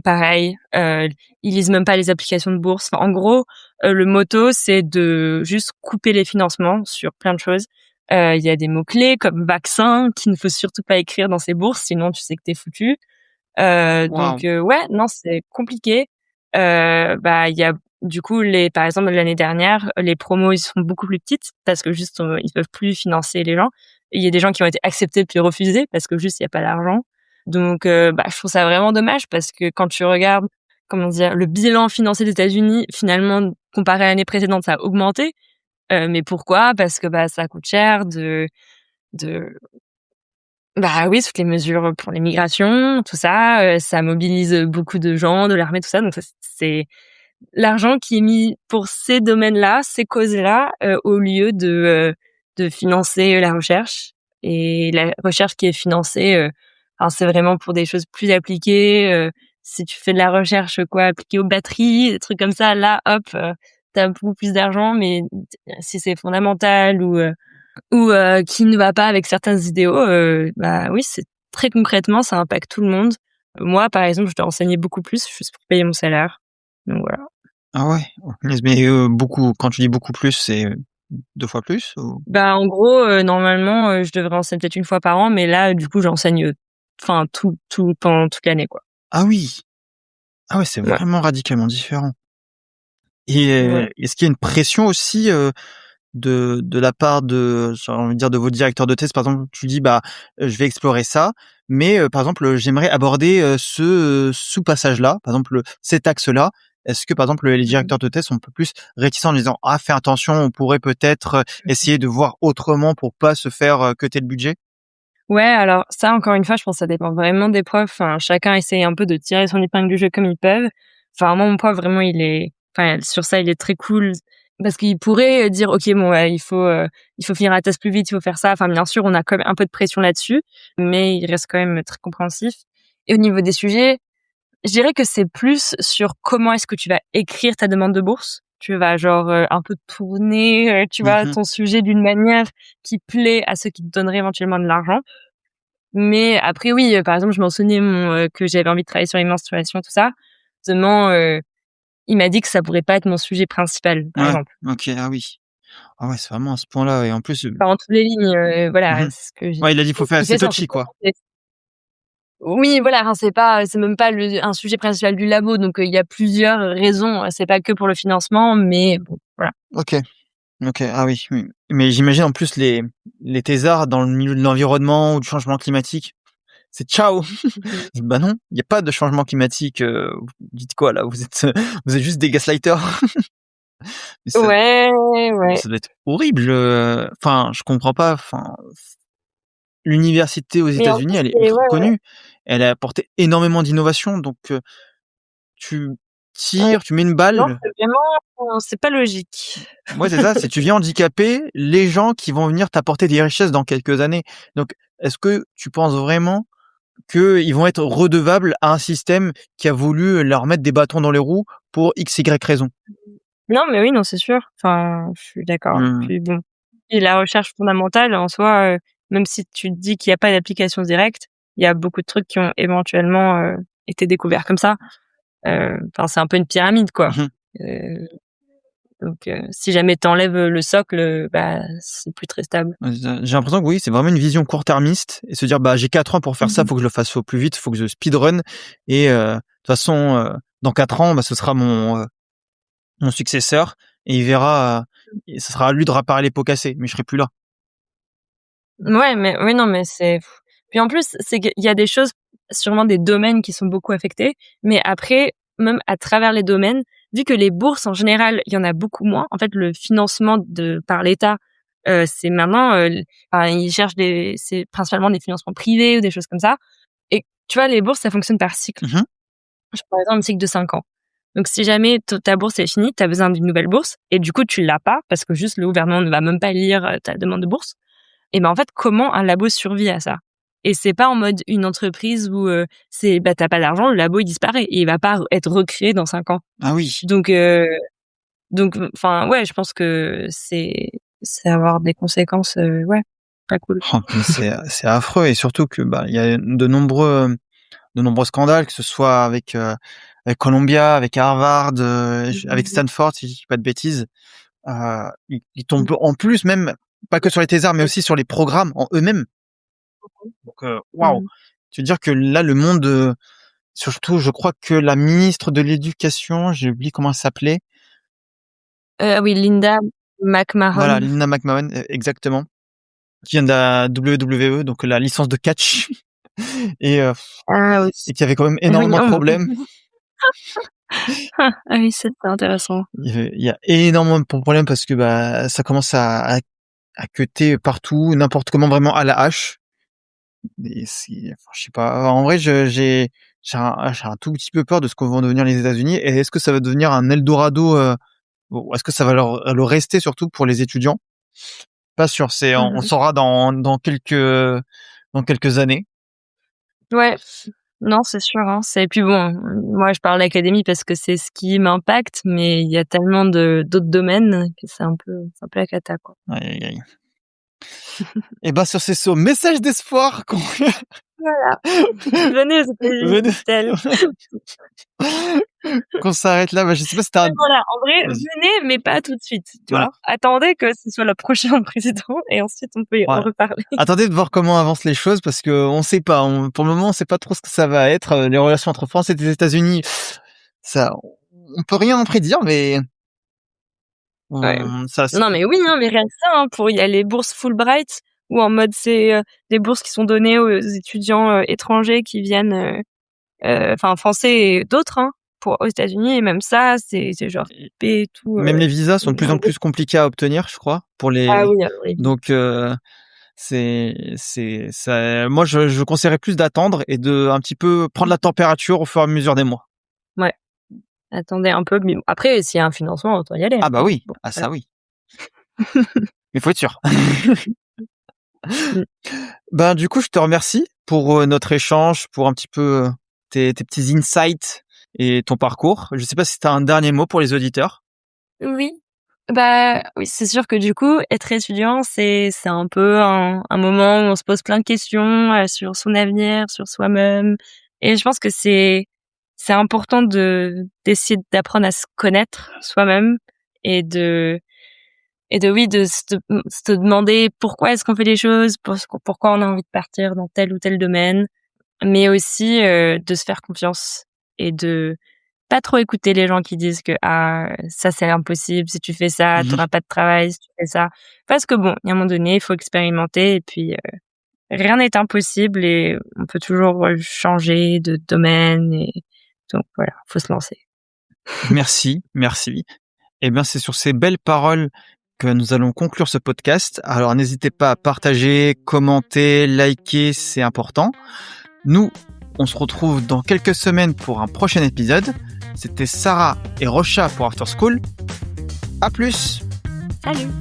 Pareil, ils lisent même pas les applications de bourse. Enfin, en gros, le motto, c'est de juste couper les financements sur plein de choses. Il y a des mots-clés comme vaccin qu'il ne faut surtout pas écrire dans ces bourses, sinon tu sais que t'es foutu. Waouh! Ouais, non, c'est compliqué. Bah, il y a du coup, par exemple, l'année dernière, les promos, ils sont beaucoup plus petites parce que juste, ils peuvent plus financer les gens. Et il y a des gens qui ont été acceptés puis refusés parce que juste, il y a pas d'argent. Donc, je trouve ça vraiment dommage parce que quand tu regardes, comment dire, le bilan financier des États-Unis, finalement, comparé à l'année précédente, ça a augmenté. Mais pourquoi? Parce que, ça coûte cher de oui, toutes les mesures pour l'immigration, tout ça, ça mobilise beaucoup de gens, de l'armée, tout ça. Donc ça, c'est l'argent qui est mis pour ces domaines-là, ces causes-là, au lieu de financer la recherche. Et la recherche qui est financée, c'est vraiment pour des choses plus appliquées. Si tu fais de la recherche, appliquée aux batteries, des trucs comme ça, là, hop, tu beaucoup plus d'argent. Mais si c'est fondamental ou qui ne va pas avec certains idéaux, oui, c'est très concrètement, ça impacte tout le monde. Moi, par exemple, je dois enseigner beaucoup plus juste pour payer mon salaire. Donc voilà. Ah ouais? Oh punaise, mais beaucoup quand tu dis beaucoup plus, c'est 2 fois plus ou? En gros, normalement, je devrais enseigner peut-être une fois par an, mais là, du coup, j'enseigne, tout pendant toute l'année, quoi. Ah oui! Ah ouais, c'est Ouais, vraiment radicalement différent et ouais. est-ce qu'il y a une pression aussi, de la part de j'ai envie de dire de vos directeurs de thèse? Par exemple, tu dis: «Bah, je vais explorer ça, mais par exemple, j'aimerais aborder, ce sous-passage-là, par exemple, cet axe-là». Est-ce que, par exemple, les Mmh. directeurs de thèse sont un peu plus réticents en disant: «Ah, fais attention, on pourrait peut-être, essayer de voir autrement pour pas se faire, cuter le budget»? Ouais, alors ça, encore une fois, je pense que ça dépend vraiment des profs. Enfin, chacun essaye un peu de tirer son épingle du jeu comme ils peuvent. Enfin, moi, mon prof, vraiment, sur ça, il est très cool parce qu'il pourrait dire, OK, bon, ouais, il faut finir la thèse plus vite, il faut faire ça. Enfin, bien sûr, on a quand même un peu de pression là-dessus, mais il reste quand même très compréhensif. Et au niveau des sujets, je dirais que c'est plus sur comment est-ce que tu vas écrire ta demande de bourse. Tu vas genre, un peu tourner, tu vois, Mmh. ton sujet d'une manière qui plaît à ceux qui te donneraient éventuellement de l'argent. Mais après oui, par exemple, je mentionnais que j'avais envie de travailler sur les menstruations, tout ça. Seulement, il m'a dit que ça pourrait pas être mon sujet principal, par Ouais, exemple. OK, ah oui. Ah ouais, c'est vraiment à ce point-là et en plus, Pas en toutes les lignes, voilà, mmh c'est ce que j'ai ouais, il a dit: «Faut faire il c'est fait ça en touchy, toute quoi». connaissance. Oui, voilà, enfin, c'est même pas un sujet principal du labo, donc il y a plusieurs raisons. C'est pas que pour le financement, mais bon, voilà. OK. OK, ah oui, oui. Mais j'imagine en plus les thésards dans le milieu de l'environnement ou du changement climatique, c'est ciao! Mmh. Bah non, il y a pas de changement climatique, vous dites quoi là? Vous êtes juste des gaslighters? Mais Ouais, ouais. ça doit être horrible, enfin, je comprends pas, enfin, l'université aux Mais en plus, États-Unis, elle est c'est ultra ouais, connue. Elle a apporté énormément d'innovations donc tu ouais. tires, tu mets une Non, balle. c'est vraiment c'est pas logique. Ouais, c'est ça, si tu viens handicaper les gens qui vont venir t'apporter des richesses dans quelques années. Donc, est-ce que tu penses vraiment qu'ils vont être redevables à un système qui a voulu leur mettre des bâtons dans les roues pour X, Y raison? Non, mais oui, non, c'est sûr. Enfin, je suis d'accord. Mmh. Puis bon, et la recherche fondamentale en soi, même si tu te dis qu'il y a pas d'application directe, il y a beaucoup de trucs qui ont éventuellement, été découverts comme ça. C'est un peu une pyramide, quoi. Mmh. Heu, donc si jamais tu enlèves, le socle, c'est plus très stable. Ouais, c'est ça. J'ai l'impression que oui, c'est vraiment une vision court-termiste et se dire: «Bah, j'ai 4 ans pour faire ça, Mmh. faut que je le fasse au plus vite, faut que je speedrun et de toute façon, dans 4 ans, bah, ce sera mon successeur et il verra, et ce sera à lui de réparer les pots cassés, mais je serai plus là». Ouais, mais oui, non, mais puis en plus, c'est qu'il y a des choses, sûrement des domaines qui sont beaucoup affectés, mais après, même à travers les domaines, vu que les bourses en général, il y en a beaucoup moins. En fait, le financement par l'État, c'est maintenant, ils cherchent c'est principalement des financements privés ou des choses comme ça. Et tu vois, les bourses, ça fonctionne par cycle. Mmh. Je prends par exemple un cycle de 5 ans. Donc si jamais ta bourse est finie, tu as besoin d'une nouvelle bourse et du coup, tu l'as pas parce que juste le gouvernement ne va même pas lire, ta demande de bourse. Et en fait, comment un labo survit à ça? Et c'est pas en mode une entreprise où, tu pas d'argent, le labo il disparaît et il va pas être recréé dans 5 ans. Ah oui. Donc enfin, ouais, je pense que c'est avoir des conséquences, ouais, pas cool. Oh, mais c'est affreux et surtout que, bah, il y a de nombreux scandales, que ce soit avec Columbia, avec Harvard, avec Mmh Stanford, si je dis pas de bêtises. Ils mh. tombent en plus même, pas que sur les thésards, mais aussi sur les programmes en eux-mêmes. Donc waouh! Mmh. Tu veux dire que là, le monde, surtout je crois que la ministre de l'éducation, j'ai oublié comment elle s'appelait, Oui, Linda Voilà, McMahon. Linda McMahon, exactement, qui vient de la WWE, donc la licence de catch et Ah oui. qui avait quand même Ah oui, énormément de problèmes. ah oui, c'est intéressant. Il y a énormément de problèmes parce que, bah, ça commence à cutter partout, n'importe comment, vraiment à la hache. Et c'est enfin, je sais pas, en vrai, j'ai un tout petit peu peur de ce que vont devenir les États-Unis et est-ce que ça va devenir un Eldorado, ou est-ce que ça va le rester surtout pour les étudiants? Pas sûr, on Mmh. saura dans quelques années. Ouais, non, c'est sûr, hein. C'est puis bon, moi, je parle d'académie parce que c'est ce qui m'impacte, mais il y a tellement de d'autres domaines que c'est un peu la cata, quoi. Aïe, aïe, aïe. Et bah, sur ce message d'espoir qu'on Voilà. Venez aux États-Unis, venez dit-elle. qu'on s'arrête là. Bah, je sais pas si tu as Ouais, voilà, en vrai, vas-y. venez, mais pas tout de suite, tu Voilà, vois? Attendez que ce soit le prochain président et ensuite on peut y voilà. reparler. Attendez de voir comment avancent les choses parce qu'on sait pas, pour le moment, on sait pas trop ce que ça va être, les relations entre France et les États-Unis, ça on peut rien en prédire, mais Ouais. on ça Non, mais oui, hein, mais rien que ça, hein, il y a les bourses Fulbright où en mode c'est, des bourses qui sont données aux étudiants, étrangers qui viennent, enfin français et d'autres, hein, aux États-Unis et même ça, c'est genre coupé et tout, même les visas sont de plus en en gros plus compliqués à obtenir, je crois, pour ah les oui, alors les visas, donc c'est ça moi je conseillerais plus d'attendre et de un petit peu prendre la température au fur et à mesure des mois. ouais, attendez un peu, mais bon, après s'il y a un financement, autant y aller, Ah bah hein. oui, Bon, ah voilà. ça oui, mais faut être sûr. Mmh. Ben, du coup, je te remercie pour, notre échange, pour un petit peu, tes petits insights et ton parcours. Je sais pas si tu as un dernier mot pour les auditeurs? Oui, bah, oui, c'est sûr que du coup, être étudiant, c'est un peu un moment où on se pose plein de questions, sur son avenir, sur soi-même et je pense que c'est important d'essayer d'apprendre à se connaître soi-même et de se demander pourquoi est-ce qu'on fait les choses, pourquoi on a envie de partir dans tel ou tel domaine, mais aussi, de se faire confiance et de pas trop écouter les gens qui disent que: «Ah, ça c'est impossible, si tu fais ça, tu Mmh. auras pas de travail, si tu fais ça». Parce que bon, il y a un moment donné, il faut expérimenter et puis, rien n'est impossible et on peut toujours, changer de domaine et donc voilà, faut se lancer. Merci, merci. Et bien, c'est sur ces belles paroles que nous allons conclure ce podcast. Alors n'hésitez pas à partager, commenter, liker, c'est important. Nous, on se retrouve dans quelques semaines pour un prochain épisode. C'était Sarah et Rocha pour After School. À plus! Salut!